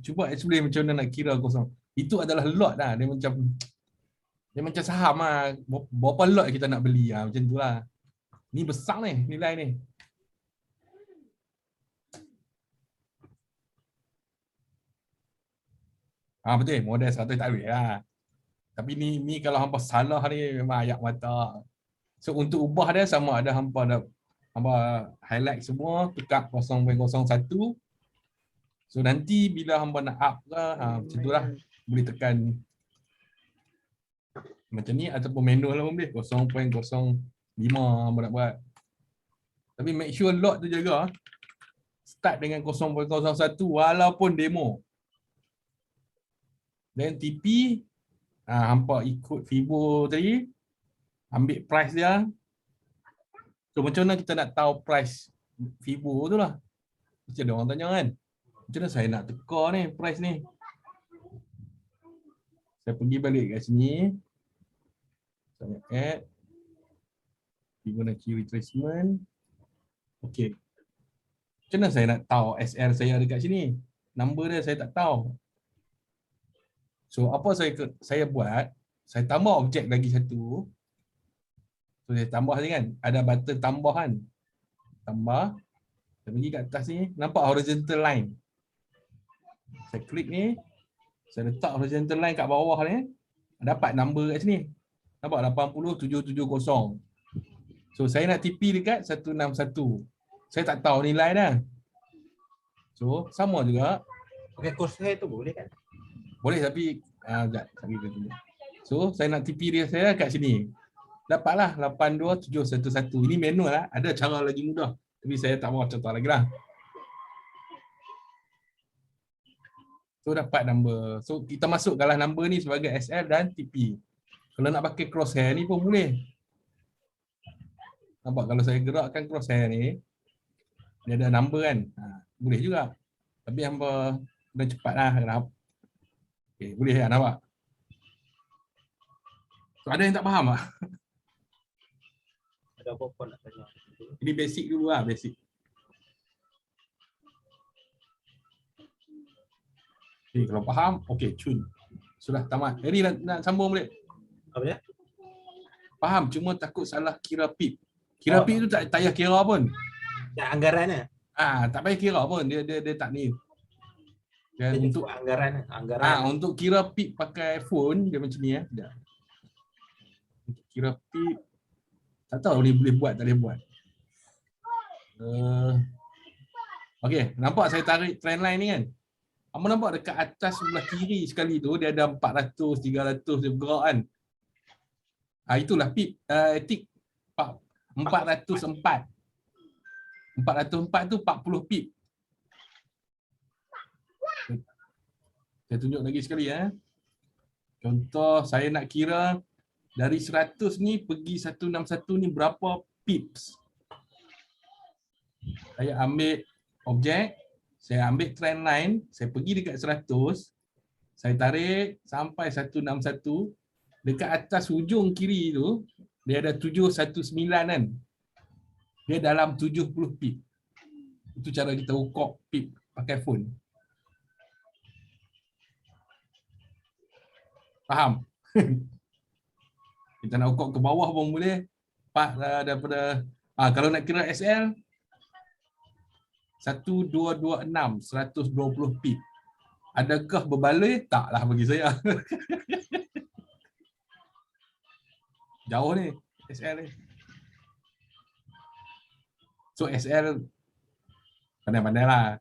cuba explain macam mana nak kira kosong. Itu adalah lot lah. Dia macam saham lah. Berapa lot kita nak beli lah. Macam tu lah. Ni besar ni, nilai ni. Betul, model 100 tak boleh lah. Tapi ni kalau hampa salah ni memang ayak mata. So untuk ubah dia sama ada hampa highlight semua, tukar 0.01. So nanti bila hampa nak up ke, macam tu lah. Boleh tekan macam ni ataupun manual lah pun boleh. 0.05 hampa nak buat. Tapi make sure lot tu jaga. Start dengan 0.01 walaupun demo. Then TP, hampa ikut Fibo tadi, ambil price dia. So macam mana kita nak tahu price Fibo tu lah. Mesti ada orang tanya kan, macam mana saya nak teka ni price ni. Saya pergi balik kat sini. Saya add Fibonacci retracement. Okay. Macam mana saya nak tahu SL saya dekat sini? Number dia saya tak tahu. So apa saya buat, saya tambah objek lagi satu. So saya tambah ni kan, ada button tambah kan. Tambah. Saya pergi kat atas ni, nampak horizontal line. Saya klik ni, saya letak horizontal line kat bawah ni, dapat number kat sini. Nampak 80770. So saya nak TP dekat 161. Saya tak tahu nilai dah. So sama juga. Pakai crosshair tu boleh kan? Boleh tapi sekejap. So saya nak TP dia saya kat sini. Dapatlah 82711. Ini manual lah. Ada cara lagi mudah. Tapi saya tak mahu contoh lagi lah. So dapat number. So kita masukkanlah number ni sebagai SL dan TP. Kalau nak pakai crosshair ni pun boleh. Nampak kalau saya gerakkan crosshair ni, dia ada number kan. Boleh juga. Tapi hampa dah cepat lah. Okay, boleh kan nampak? So, ada yang tak faham tak? Ada apa-apa nak tanya? Ini basic dulu lah, basic. Okay, kalau faham, okey, cun. Sudah tamat. Harry nak sambung balik. Apa dia? Faham, cuma takut salah kira pip. Kira Oh. pip tu tak payah kira pun. Anggarannya. Tak payah kira pun. Dia tak ni. Dan Dia untuk sebut anggaran. untuk kira pip pakai phone dia macam ni Sekejap. Untuk kira pip tak tahu ni boleh buat tak boleh buat. Okey, nampak saya tarik trend line ni kan? Kamu nampak dekat atas sebelah kiri sekali tu dia ada 400, 300 dia bergerak kan? Itulah pip tik 404. 404 tu 40 pip. Saya tunjuk lagi sekali Contoh saya nak kira dari 100 ni pergi 161 ni berapa pips. Saya ambil objek, saya ambil trend line, saya pergi dekat 100, saya tarik sampai 161, dekat atas hujung kiri tu dia ada 719 kan. Dia dalam 70 pip. Itu cara kita ukur pip pakai phone. Faham? Kita nak ukur ke bawah pun boleh. Daripada kalau nak kira SL 1226 120 pip. Adakah berbaloi? Taklah bagi saya. Jauh ni SL ni. So SL pandai-pandai lah.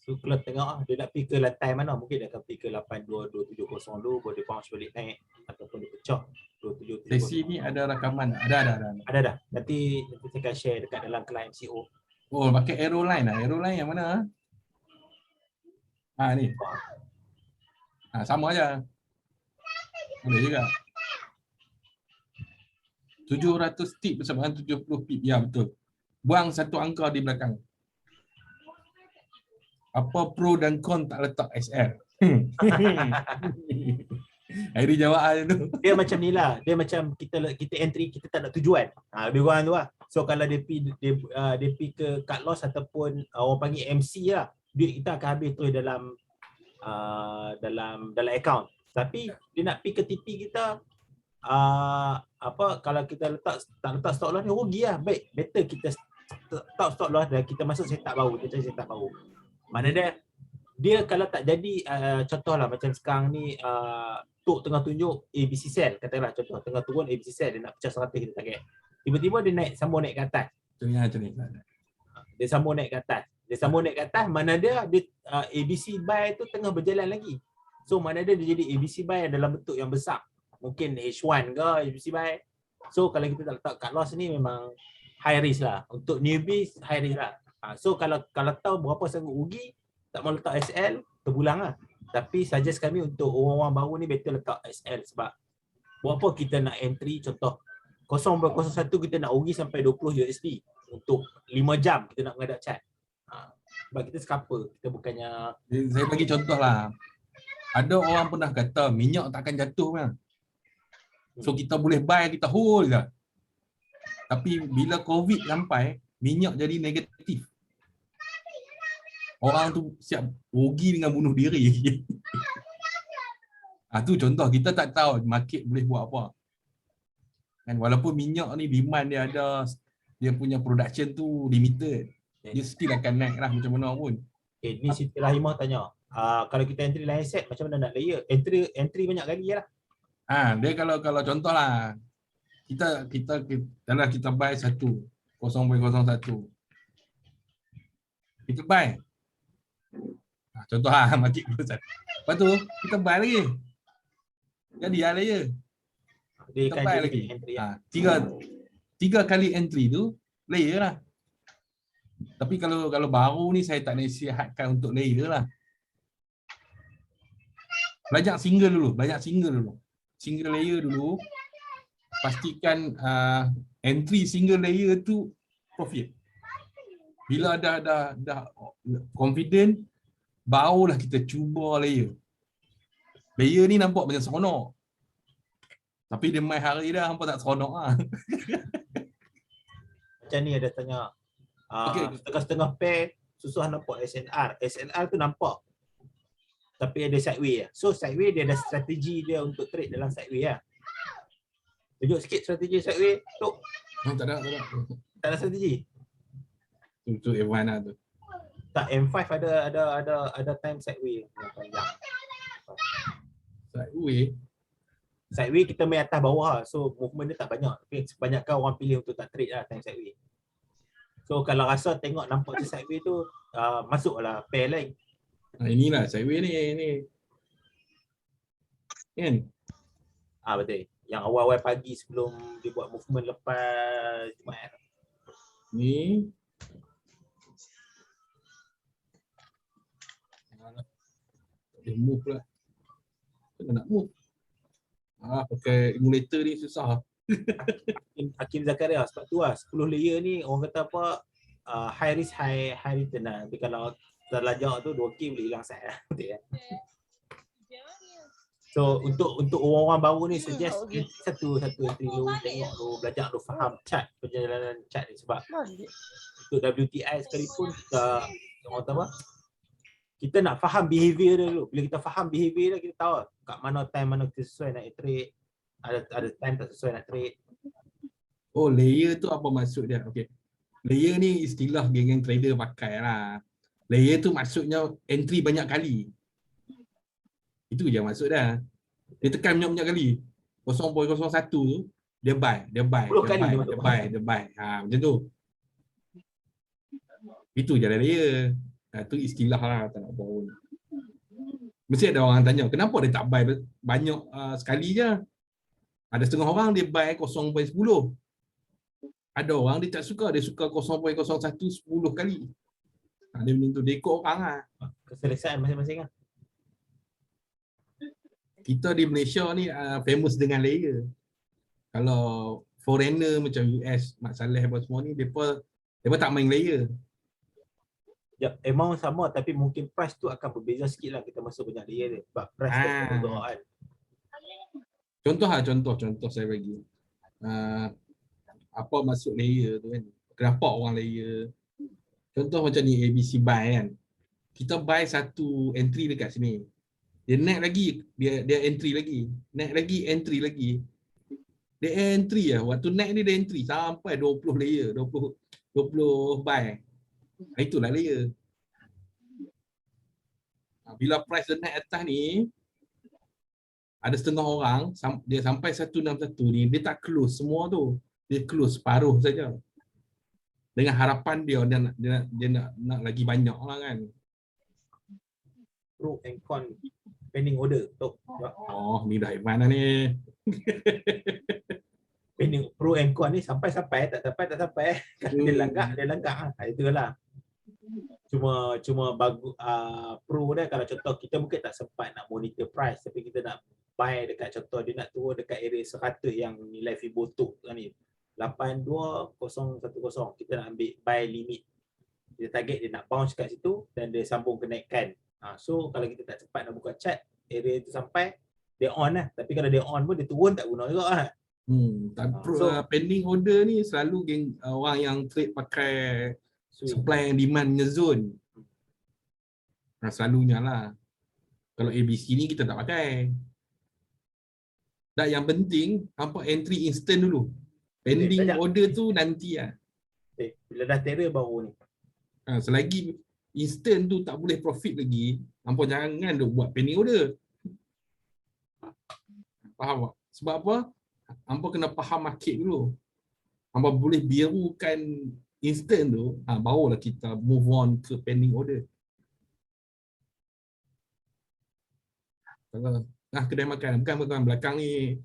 So kalau tengok dia nak pergi ke lantai mana, mungkin dia akan pergi ke 82270 dulu, baru dia bounce balik naik ataupun dia pecah 2770. Sesi ni ada rakaman. Ada. Nanti saya akan share dekat dalam client MCO. Oh, pakai arrow line lah. Arrow line yang mana? Ni. Sama aja. Boleh juga. 700 tip bersama 70 pip. Ya, betul. Buang satu angka di belakang. Apa pro dan con tak letak SL? Hari jawab tu. Dia macam ni lah. Dia macam kita entry, kita tak ada tujuan. Lebih kurang tu lah. So kalau dia pergi ke cut loss ataupun orang panggil MC lah, duit kita akan habis terus dalam account. Tapi dia nak pergi ke TP kita, kalau kita tak letak stop loss ni rugi lah. Better kita letak stop loss dan kita masuk setup baru. Kita cari setup baru. Mana dia kalau tak jadi, contohlah macam sekarang ni Tok tengah tunjuk ABC sell, katakanlah contoh tengah turun ABC sell, dia nak pecah 100 kita target. Tiba-tiba dia sambung naik ke atas. Macam ni. Dia sambung naik ke atas, mana dia ABC buy tu tengah berjalan lagi. So mana dia jadi ABC buy dalam bentuk yang besar. Mungkin H1 ke ABC buy. So kalau kita tak letak cut loss ni memang high risk lah. Untuk newbies high risk lah. So kalau tahu berapa sanggup rugi, tak mau letak SL, terpulang lah. Tapi suggest kami untuk orang-orang baru ni better letak SL sebab berapa kita nak entry, contoh 0.01 kita nak rugi sampai 20 USD untuk 5 jam kita nak menghadap chart. Sebab kita scalper, kita bukannya... Saya bagi contoh lah. Ada orang pernah kata minyak takkan jatuh kan. So kita boleh buy, kita hold je. Tapi bila COVID sampai, minyak jadi negatif. Orang tu siap rugi dengan bunuh diri. Tu contoh, kita tak tahu market boleh buat apa. Kan walaupun minyak ni demand dia ada, dia punya production tu limited. Dia still akan naik lah macam mana pun. Ni Siti Rahimah tanya, kalau kita entry line set macam mana nak layer? Entry banyak kali lah. Dia kalau contoh lah, kita buy 0.01. Kita buy. Contoh market close. Lepas tu kita buy lagi. Jadi layer. Dia Kita buy lagi. Tiga kali entry tu layer lah. Tapi kalau baru ni saya tak nasihatkan untuk layer lah. Belajar single dulu. Single layer dulu. Pastikan entry single layer tu profit. Bila dah confident, barulah kita cuba layer. Layer ni nampak macam seronok. Tapi dia main hari dah, hampa tak seronok lah. Macam ni ada tanya, setengah-setengah pair, susah nampak SNR. SNR tu nampak. tapi ada sideway lah. So sideway dia ada strategi dia untuk trade dalam sideway lah. Tunjuk sikit strategi sideway tu. Tak ada. Tak ada strategi. Itu Evan lah tu. Tak, M5 ada time sideway yang panjang. Sideway kita main atas bawah lah. So movement dia tak banyak. Okay, kebanyakan orang pilih untuk tak trade lah time sideway. So kalau rasa tengok nampak je sideway tu, masuklah pair lain. Inilah sideway ni. Kan? Betul. Yang awal-awal pagi sebelum dia buat movement lepas Jumaat. Ni. Dia move pula. Kena nak move. Pakai emulator ni susah. Hakim Zakaria sebab tu lah 10 layer ni orang kata apa, high risk high return lah. Tapi kalau terlajak tu 2K boleh hilang set lah. Betul kan? So untuk orang-orang baru ni suggest satu entry dulu, tengok dulu, belajar dulu faham chart, perjalanan chart ni. Sebab untuk WTI sekalipun kita orang kata apa, kita nak faham behavior dia dulu. Bila kita faham behavior dia, kita tahu kat mana time mana kita sesuai nak trade, ada time tak sesuai nak trade. Oh, layer tu apa maksud dia? Okay. Layer ni istilah geng-geng trader pakai lah. Layer tu maksudnya entry banyak kali. Itu je maksud dia. Dia tekan banyak-banyak kali. 0.01 tu dia buy. Macam tu. Itu je layer. Tu istilah lah, tak nak bohong. Mesti ada orang tanya, kenapa dia tak buy banyak sekali je? Ada setengah orang dia buy 0.10. Ada orang dia tak suka, dia suka 0.01 10 kali. Dia macam tu, dia ikut orang lah. Keselesaan masing-masing lah. Kita di Malaysia ni famous dengan layer. Kalau foreigner macam US, Mak Saleh apa semua ni, mereka tak main layer. Ya, amount sama tapi mungkin price tu akan berbeza sikit lah kita masuk banyak layer dia. Sebab price tu kan. Contoh saya bagi. Apa masuk layer tu kan? Kenapa orang layer? Contoh macam ni ABC buy kan. Kita buy satu entry dekat sini. Dia naik lagi, dia entry lagi. Naik lagi, entry lagi. Dia entry lah. Waktu naik ni dia entry sampai 20 layer, 20 buy. Itulah layer. Bila price dia naik atas ni, ada setengah orang, dia sampai 161 ni, dia tak close semua tu. Dia close separuh saja. Dengan harapan dia nak lagi banyak lah kan. Pro and con pending order. Oh, ni dah Iman lah ni. Pending pro and con ni sampai, tak sampai. Kalau dia langgar. Itulah. Cuma bagus pro dia kalau contoh kita mungkin tak sempat nak monitor price tapi kita nak buy dekat contoh dia nak turun dekat area 100 yang nilai Fibo tu ni 82010 kita nak ambil buy limit. Dia target dia nak bounce kat situ dan dia sambung kenaikan. So kalau kita tak cepat nak buka chart area tu sampai dia on lah. Tapi kalau dia on pun dia turun tak guna juga lah. Pending order ni selalu orang yang trade pakai supply and demand zone. Selalunya lah. Kalau ABC ni kita tak pakai. Dan yang penting hampa entry instant dulu. Pending order tu nanti lah. Bila dah terror baru ni. Selagi instant tu tak boleh profit lagi, hampa jangan duk buat pending order. Faham tak? Sebab apa? Hampa kena faham market dulu. Hampa boleh birukan instant tu, barulah kita move on ke pending order. Kalau kedai makan, bukan belakang ni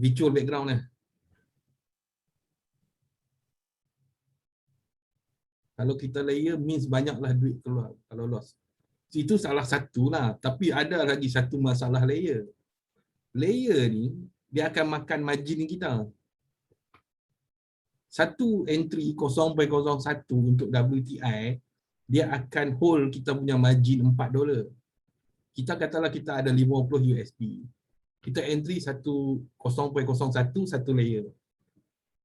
virtual background lah. Kalau kita layer means banyaklah duit keluar kalau loss. Itu salah satu lah. Tapi ada lagi satu masalah layer. Layer ni dia akan makan margin kita. Satu entry 0.01 untuk WTI dia akan hold kita punya margin $4. Kita katalah kita ada 50 USD. Kita entry 0.01 satu layer.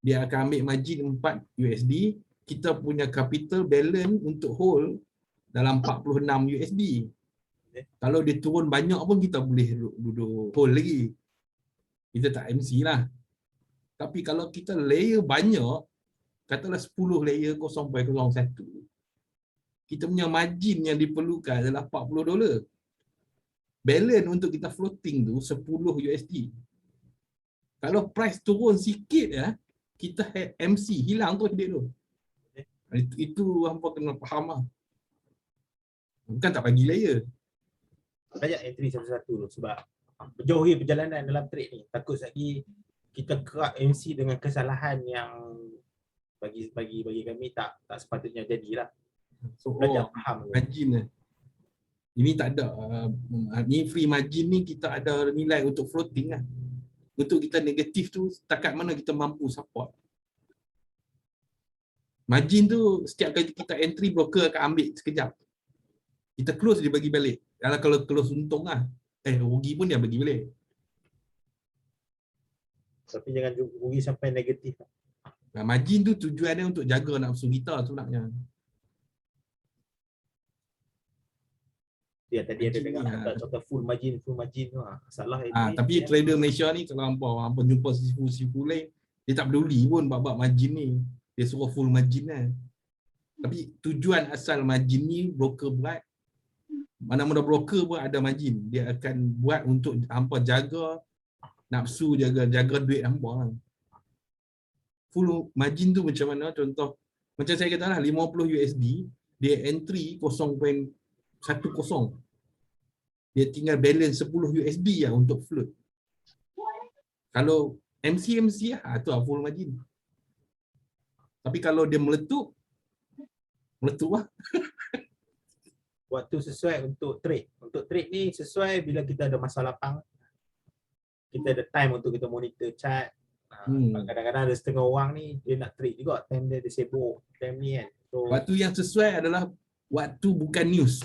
Dia akan ambil margin 4 USD. Kita punya capital balance untuk hold dalam 46 USD. Kalau dia turun banyak pun kita boleh duduk hold lagi. Kita tak MC lah. Tapi kalau kita layer banyak, katalah 10 layer 0.01, kita punya margin yang diperlukan adalah $40. Balance untuk kita floating tu $10. Kalau price turun sikit ya, kita MC hilang tu dia tu. Itu hampa kena faham lah. Bukan tak bagi layer. Banyak entry satu-satu tu sebab menjauhi perjalanan dalam trade ni. Takut lagi kita kerap MC dengan kesalahan yang bagi kami tak sepatutnya jadilah. So belajar faham. Margin lah. Ini tak ada. Ni free margin ni kita ada nilai untuk floating lah. Untuk kita negatif tu, setakat mana kita mampu support. Margin tu setiap kali kita entry, broker akan ambil sekejap. Kita close dia bagi balik. Kalau close untung lah. Rugi pun dia bagi balik. Tapi jangan rugi sampai negatif. Margin tu tujuan dia untuk jaga nafsu kita sebenarnya. Dia tadi ada dengar kata contoh full margin tu. Salah tapi trader Malaysia ni kalau hampa jumpa sifu lain, dia tak peduli pun bab margin ni. Dia suruh full margin lah. Tapi tujuan asal margin ni broker buat, mana-mana broker pun ada margin. Dia akan buat untuk hampa jaga nafsu, jaga duit hampa lah. Full margin tu macam mana? Contoh, macam saya kata lah, $50 dia entry 0.10. Dia tinggal balance $10 lah untuk float. Kalau MC lah, tu lah full margin. Tapi kalau dia meletup lah. Waktu sesuai untuk trade. Untuk trade ni sesuai bila kita ada masa lapang. Kita ada time untuk kita monitor chart. Kadang-kadang ada setengah orang ni dia nak trade juga, time dia sibuk, time ni kan. So, waktu yang sesuai adalah waktu bukan news.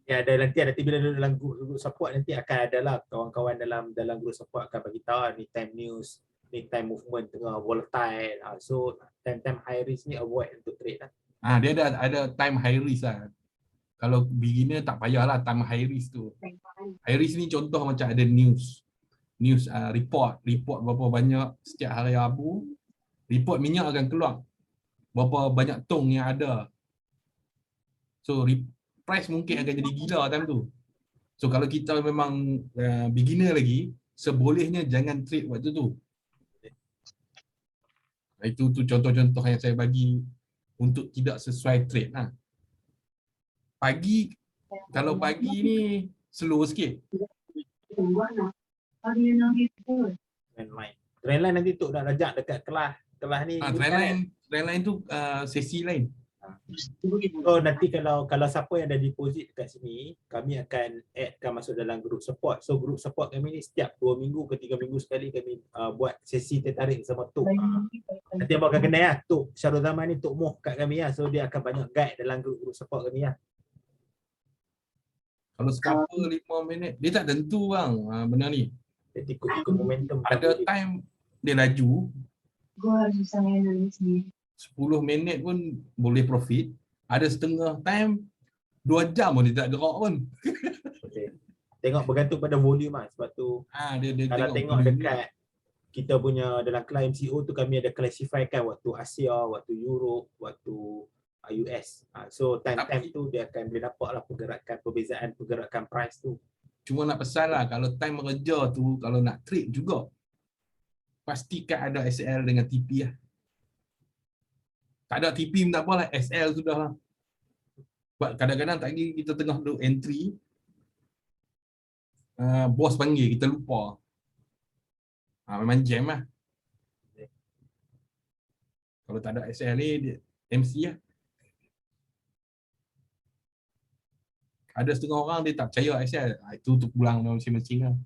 Ya, nanti bila dalam group support nanti akan ada lah kawan-kawan dalam group support akan bagi tahu ni time news, ni time movement tengah volatile. So time high risk ni avoid untuk trade lah. Dia ada time high risk lah. Kalau beginner tak payahlah time high risk tu. High risk ni contoh macam ada news report berapa banyak setiap hari Rabu, report minyak akan keluar. Berapa banyak tong yang ada. So price mungkin akan jadi gila time tu. So kalau kita memang beginner lagi, sebolehnya jangan trade waktu tu. Itu contoh-contoh yang saya bagi untuk tidak sesuai trade lah. Kalau pagi ni slow sikit. Trendline nanti Tok nak ajak dekat kelas ni. Trendline tu sesi lain. So nanti kalau siapa yang ada deposit dekat sini, kami akan masuk dalam group support. So group support kami ni setiap 2 minggu ke 3 minggu sekali kami buat sesi tertarik sama Tok. Nanti abang akan kenal lah Tok Syarul Zaman ni, Tok Moh kat kami lah. So dia akan banyak guide dalam group support kami lah. Kalau sekapa 5 minit, dia tak tentu bang benda ni. Dia ikut momentum. Ada time dia laju. 10 minit pun boleh profit. Ada setengah time 2 jam pun dia tak gerak pun. Okay. Tengok bergantung pada volume lah. Sebab tu dia kalau tengok dekat kita punya dalam kelas MCO tu kami ada classifykan waktu Asia, waktu Europe, waktu US. So time tu dia akan boleh nampak lah perbezaan pergerakan price tu. Cuma nak pesan lah, kalau time kerja tu, kalau nak trade juga, pastikan ada SL dengan TP lah. Tak ada TP pun tak apa lah, SL sudah lah. Sebab kadang-kadang tak lagi kita tengah duduk entry, bos panggil, kita lupa. Memang jam lah. Kalau tak ada SL ni, MC lah. Ada setengah orang dia tak percaya SL. Itu untuk pulang masing-masing lah.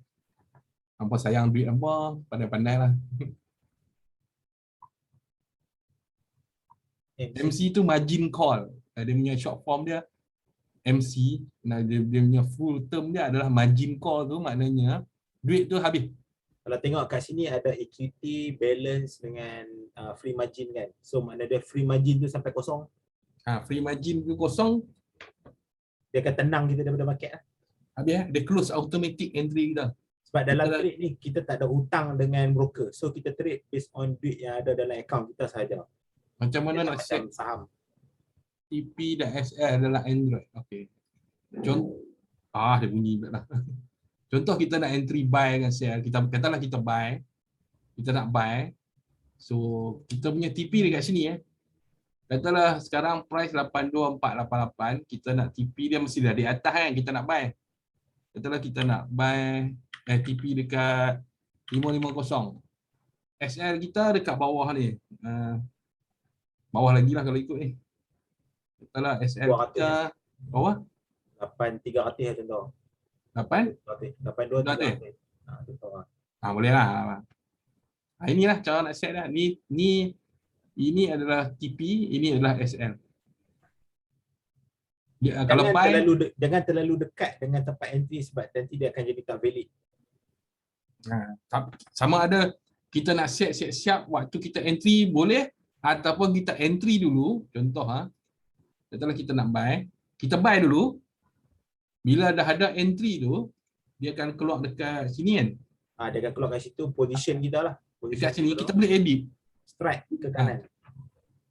Hampa sayang duit hampa, pandai-pandai lah. MC tu margin call. Dia punya short form dia MC. Dia punya full term dia adalah margin call tu, maknanya duit tu habis. Kalau tengok kat sini ada equity, balance dengan free margin kan. So maknanya dia free margin tu sampai kosong. Free margin tu kosong. dia akan tenang kita daripada market lah. Habis dia close automatic entry kita. Sebab dalam Kita- trade ni kita tak ada hutang dengan broker. So kita trade based on duit yang ada dalam account kita sahaja. Macam mana Dia nak tak set macam saham. TP dan SL dalam Android? Okey. Contoh dia bunyi pula dah. Contoh kita nak entry buy dengan sell, kita katalah kita buy, kita nak buy. So kita punya TP dekat sini Katalah sekarang price 82488, kita nak TP dia mesti dah di atas kan, kita nak buy. Katalah kita nak buy TP dekat 550. SL kita dekat bawah ni. Bawah lagi lah kalau ikut ni. Katalah SL 200 kita bawah 8300 lah contoh. 8. 82 300. Contoh lah. Boleh lah. Inilah cara nak set dah. Ini adalah TP, ini adalah SL. Kalau buy Jangan terlalu dekat dengan tempat entry sebab nanti dia akan jadi tak valid. sama ada kita nak set siap waktu kita entry boleh, ataupun kita entry dulu. Contoh katalah kita nak buy, kita buy dulu. Bila dah ada entry tu, dia akan keluar dekat sini kan. Dia akan keluar kat situ position kita lah. Dekat sini kita boleh edit. Strike ke kanan.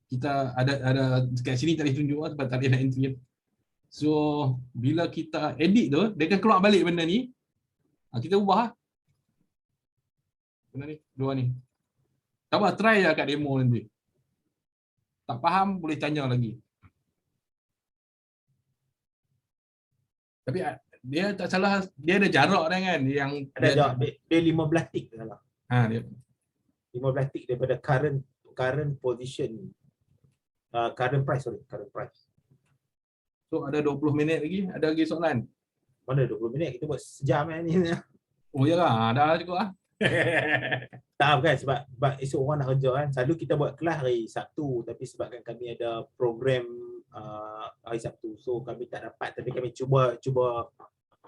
Kita ada dekat sini tak boleh tunjuk sebab tak boleh nak entry. So bila kita edit tu, dia akan keluar balik benda ni. Kita ubah benda ni, dua ni. Tak apa, try je kat demo nanti. Tak faham boleh tanya lagi. Tapi dia tak salah, dia ada jarak dah kan, yang Ada jawab dia 15 tick salah. dia 15 tick daripada current position. Current price. So ada 20 minit lagi, ada lagi soalan. Mana 20 minit, kita buat sejam ni. Oh yalah, dah cukup lah. Tak kan, sebab esok orang nak kerja kan. Selalu kita buat kelas hari Sabtu, tapi sebabkan kami ada program hari Sabtu, so kami tak dapat. Tapi kami cuba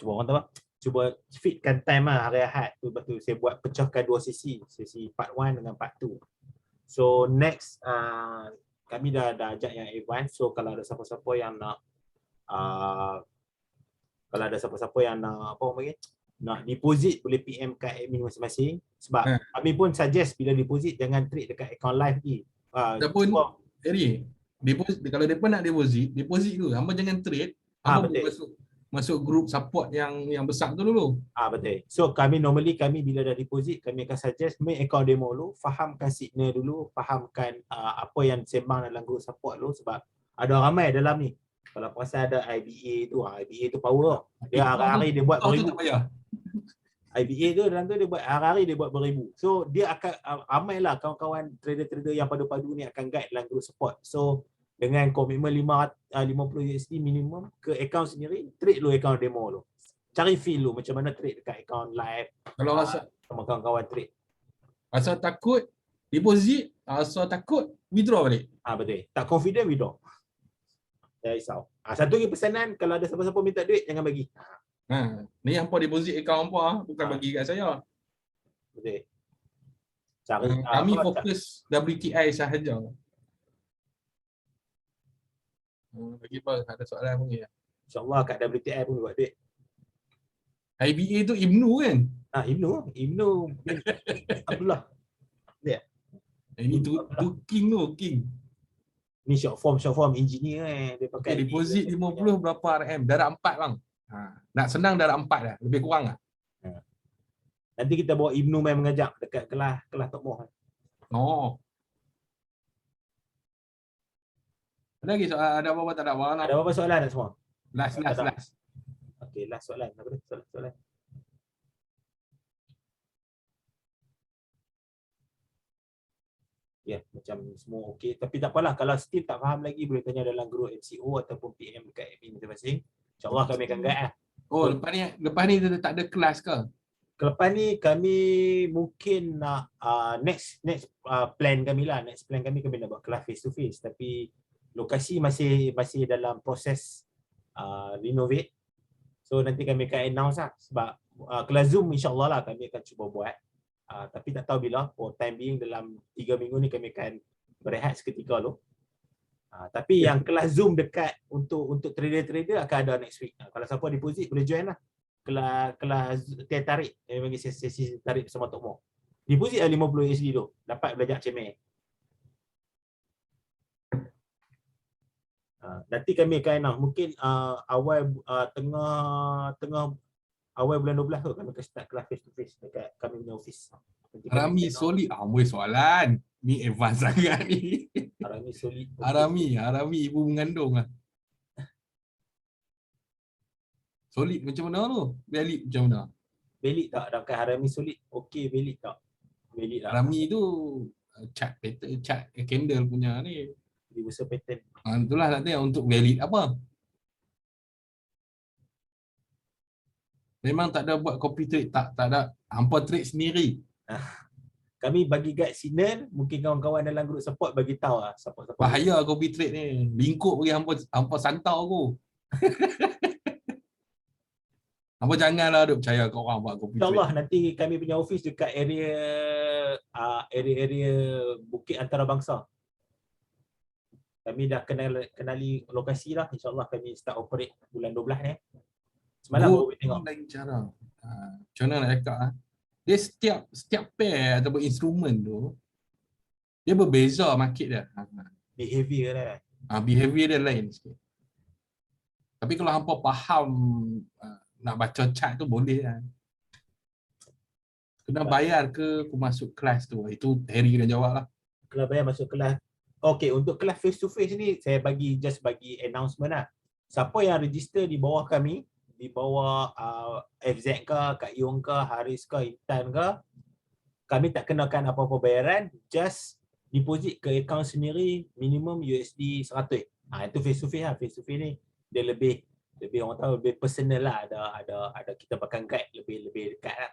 orang tahu, cuba fitkan time lah hari Ahad tu. Lepas tu saya buat pecahkan dua sesi part 1 dengan part 2. So next kami dah ajak yang advance. So kalau ada siapa-siapa yang nak apa orang panggil, nak deposit, boleh PM kat admin masing-masing. Sebab kami pun suggest bila deposit jangan trade dekat account live ni. Ataupun deposit, kalau depa nak deposit dulu. Hangpa jangan trade. Hangpa masuk group support yang besar tu dulu. Betul. So kami bila dah deposit, kami akan suggest make account demo dulu, fahamkan signal dulu, fahamkan apa yang sembang dalam group support dulu, sebab ada ramai dalam ni. Kalau perasan ada IBA tu power. Dia hari-hari dia buat beribu. IBA tu dalam tu dia buat hari-hari dia buat beribu. So dia akan ramailah kawan-kawan trader-trader yang padu-padu ni akan guide dalam group support. So dengan komitmen 50 USD minimum ke account sendiri, trade dulu account demo dulu. Cari feel dulu macam mana trade dekat account live. Kalau rasa sama kawan-kawan trade. Rasa takut deposit, rasa takut withdraw balik. Betul. Tak confident withdraw. Jangan risau. Satu lagi pesanan, kalau ada siapa-siapa minta duit jangan bagi. Ni hampa deposit account hampa, bukan bagi kat saya. Betul. Kami fokus WTI sahaja. Bagi apa? Ada soalan pun ya. InsyaAllah kat WTI pun buat duit. IBA tu Ibnu kan? Ibnu Abdullah. Ini tu king tu, king. Ni short form engineer dia pakai. Deposit 50 berapa RM? Darab 4 bang. Nak senang darab 4 dah, lebih kurang lah. Nanti kita bawa Ibnu main mengajak dekat kelas Tok Moh. Ada lagi soalan? Ada apa-apa tak ada? Ada apa-apa soalan tak semua? Last. Okey, last soalan. Apa dia? Soalan. Ya, macam semua okey. Tapi tak apalah, kalau still tak faham lagi boleh tanya dalam grup MCO ataupun PM dekat admin masing-masing. InsyaAllah kami akan guide lah. Lepas ni tak ada kelas ke? Lepas ni kami mungkin nak next plan kami lah. Next plan kami nak buat kelas face to face, tapi lokasi masih dalam proses renovate. So nanti kami akan announce lah, sebab kelas Zoom insyaAllah lah kami akan cuba buat. Tapi tak tahu bila. For time being dalam 3 minggu ni kami akan berehat seketika dulu. Tapi yang kelas Zoom dekat untuk trader-trader akan ada next week. Kalau siapa deposit boleh join lah. Kelas tarik, bagi sesi tarik bersama Tok Mo. Deposit lah 50 USD tu. Dapat belajar cemer. Nanti kami akan announce. Mungkin awal tengah awal bulan 12 tu kami akan start kelas face to face dekat kami punya office. Nanti kami Arami akan announce. solid. Boleh soalan. Ni advance sangat ni. Arami solid. Arami ibu mengandung lah. Solid macam mana tu? Valid macam mana? Valid tak? Adakah Arami solid? Okey, valid tak? Valid tak? Arami tu chart candle punya ni. Universal pattern. Itulah tak tahu untuk valid apa. Memang tak ada buat copy trade, tak ada. Hampa trade sendiri. Kami bagi guide signal, mungkin kawan-kawan dalam grup support bagi tahu lah support. Bahaya copy trade ni. Lingkup bagi hampa santau aku. Hampa janganlah duk percaya kat orang buat copy trade. InsyaAllah nanti kami punya office dekat area Bukit Antarabangsa. Kami dah kenali lokasi lah. InsyaAllah kami start operate bulan 12 ni. Semalam baru tengok. Lain cara. Macam mana nak cakap? Dia setiap pair ataupun instrumen tu, dia berbeza market dia. Behavior lah. Behavior dia lain sikit. Tapi kalau hampa faham nak baca chart tu boleh lah. Kena bayar ke aku masuk kelas tu? Itu Harry kena jawab lah. Kalau bayar masuk kelas. Okey, untuk kelas face to face ni saya bagi announcement lah. Siapa yang register di bawah kami, di bawah FZ ke, Kak Yong ke, Haris ke, Intan ke, kami tak kenakan apa-apa bayaran, just deposit ke akaun sendiri minimum USD 100. Itu face to face lah. Face to face ni dia lebih orang tahu lebih personal lah, ada kita bakal guide lebih dekat lah.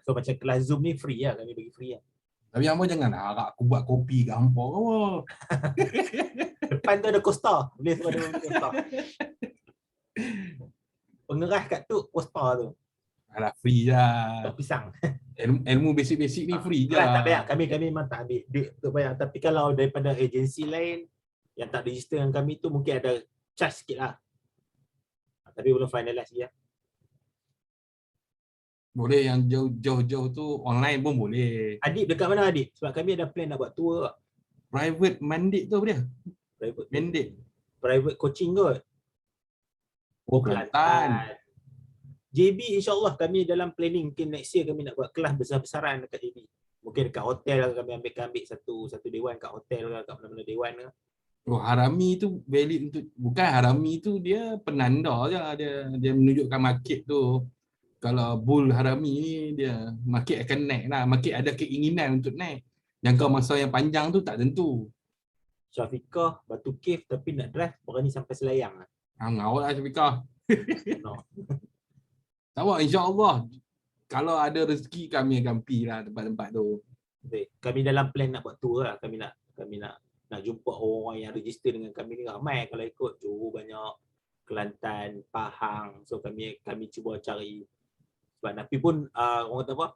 So macam kelas Zoom ni free lah, kami bagi free lah. Tapi hampa jangan harap aku buat kopi kat hampa ke apa. Depan tu ada Costa, boleh semua ada Costa. Pengeras kat tu Costa tu. Alah free lah. Tok pisang. Ilmu basic-basic ni free je. Tak payah, kami memang tak ambil duit untuk bayar. Tapi kalau daripada agensi lain yang tak register dengan kami tu mungkin ada charge sikit lah. Tapi belum finalize lagi lah. Boleh yang jauh-jauh tu online pun boleh. Adib dekat mana Adib? Sebab kami ada plan nak buat tour. Private mandate tu apa dia? Private coaching kot. Kelantan. JB insyaAllah kami dalam planning mungkin next year kami nak buat kelas besar-besaran dekat JB. Mungkin dekat hotel lah kami ambil satu dewan kat hotel lah, kat mana-mana dewan lah. Harami tu valid untuk, bukan Harami tu dia penanda je, dia menunjukkan market tu. Kalau bull Harami ni dia market akan naik lah, market ada keinginan untuk naik. Jangka masa yang panjang tu tak tentu. Syafiqah Batu Cave tapi nak drive berani sampai Selayang lah. Ngawal lah Syafiqah. No. Tak apa, insyaAllah kalau ada rezeki kami akan pergi lah tempat-tempat tu. Kami dalam plan nak buat tour lah. Kami nak jumpa orang yang register dengan kami ni ramai. Kalau ikut Johor banyak, Kelantan, Pahang. So kami cuba cari. Sebab Napi pun orang kata apa?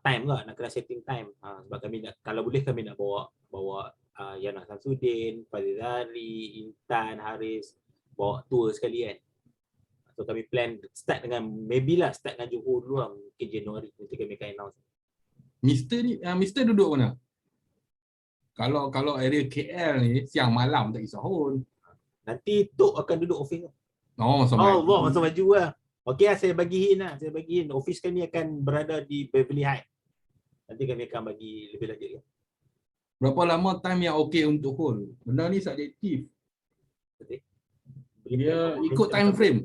Time ke, nak kena setting time. Sebab kami nak, kalau boleh kami nak bawa Yana Samsudin, Fazil Zari, Intan, Haris, bawa tour sekali kan. So kami plan start dengan start dengan Johor dulu lah. Mungkin Januari nanti kami akan announce. Mister duduk mana? Kalau area KL ni siang malam tak kisah pun. Nanti Tok akan duduk office. Allah masa maju lah. Okey lah, saya bagiin. Office kami akan berada di Beverly Heights. Nanti kami akan bagi lebih lanjut ya. Berapa lama time yang okey untuk hold? Benda ni subjektif. Dia ikut time frame.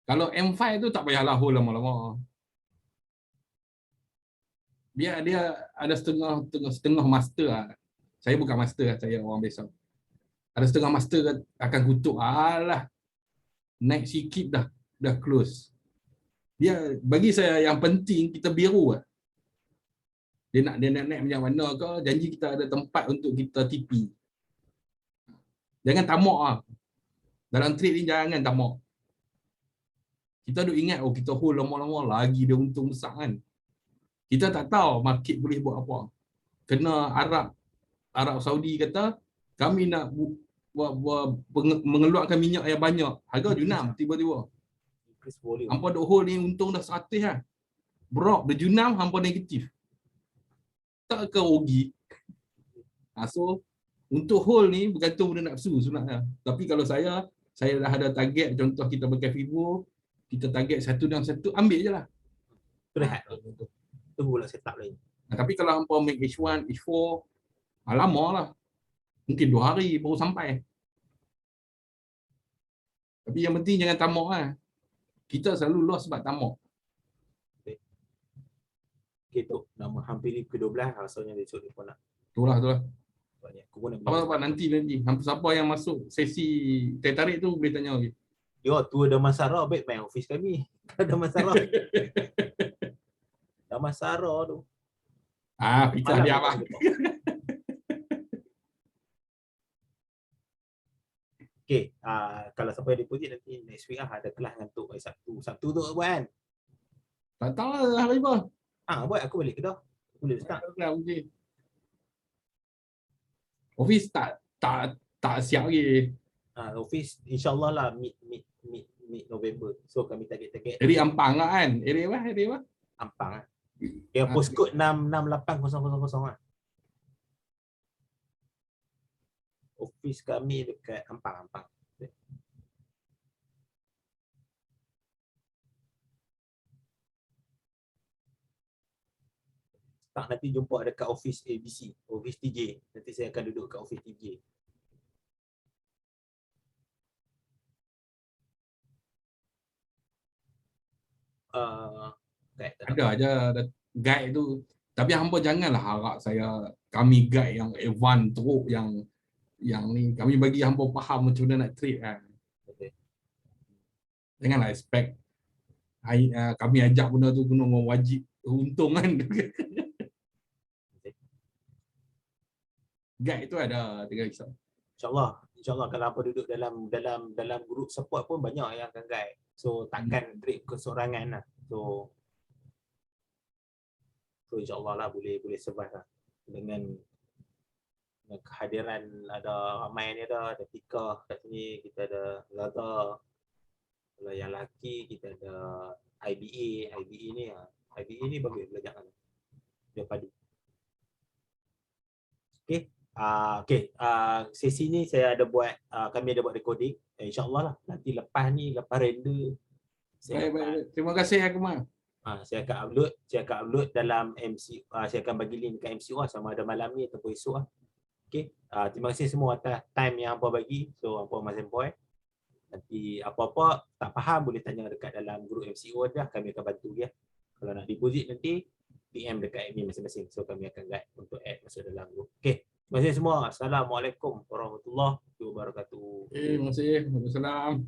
Kalau M5 tu tak payahlah hold lama-lama. Dia ada setengah master lah. Saya bukan master lah, saya orang biasa. Ada setengah master akan kutuk. Alah. Naik sikit dah close. Dia bagi saya yang penting kita biru lah. Dia nak naik macam mana ke, janji kita ada tempat untuk kita TP. Jangan tamak lah. Dalam trade ni jangan tamak. Kita duk ingat kita hold lama-lama lagi dia untung besar kan. Kita tak tahu market boleh buat apa. Kena harap Arab Saudi kata kami nak mengeluarkan minyak yang banyak, harga junam tiba-tiba. Increase volume. Hampa duk hold ni untung dah 100 lah. Drop berjunam hampa negatif. Tak ke rugi? So untuk hold ni bergantung pada nafsu sebenarnya. Tapi kalau saya dah ada target, contoh kita pakai Vivo, kita target 1 dalam 1, ambil je lah. Rehat. Tunggulah setup lain. Tapi kalau hampa make H1, H4, lama lah. Mungkin 2 hari baru sampai. Tapi yang penting jangan tamak lah. Kita selalu loss sebab tamak. Okay, tu nama hampir ke-12 rasanya besok dia pun nak. Itulah. Aku pun nak Apa nanti. Siapa yang masuk sesi tarik tu boleh tanya lagi. Yo, tu ada masalah baik main office kami. Ada masalah. Ada masalah tu. Pisah dia apa? Okay, kalau siapa yang deposit nanti next week ada kelas ngantuk hari Sabtu. Sabtu tu buat kan? Tak tahu lah hari apa. Buat aku balik Kedah. Aku boleh start. Okay. Office tak siap lagi. Office insyaAllah lah mid November. So kami target. Jadi Ampang lah kan? Area apa? Ampang lah. Yang postcode 66800 lah. Office kami dekat Ampang. Tak, nanti jumpa dekat office ABC, office TJ. Nanti saya akan duduk kat office TJ. Ada aja guide tu. Tapi hampa janganlah harap kami guide yang advance teruk yang ni. Kami bagi hampa faham macam mana nak trade kan. Okay. Janganlah expect kami ajak benda tu kena wajib untung kan. Guide tu ada 3 kisah. InsyaAllah kalau apa duduk dalam grup support pun banyak yang akan guide. So takkan trade kesorangan lah. So insyaAllah lah boleh survive lah. Dengan kehadiran ada ramai ni, ada Tika kat sini, kita ada Zaza. Kalau yang lelaki kita ada IBA ni bagus belajar kan. Dia padu. Sesi ni saya ada buat, kami ada buat recording. InsyaAllah lah nanti lepas render Baik. Terima kasih Akmal. Saya akan upload dalam MC. Saya akan bagi link dekat MCO sama ada malam ni ataupun esok lah. Okay. Terima kasih semua atas time yang hampa bagi. So hampa masih point. Nanti apa-apa tak faham boleh tanya dekat dalam grup MCO aja, kami akan bantu dia. Kalau nak deposit nanti PM dekat admin masing-masing. So kami akan guide untuk add masuk dalam grup. Okay. Terima kasih semua. Assalamualaikum warahmatullahi wabarakatuh. Terima kasih. Waalaikumsalam.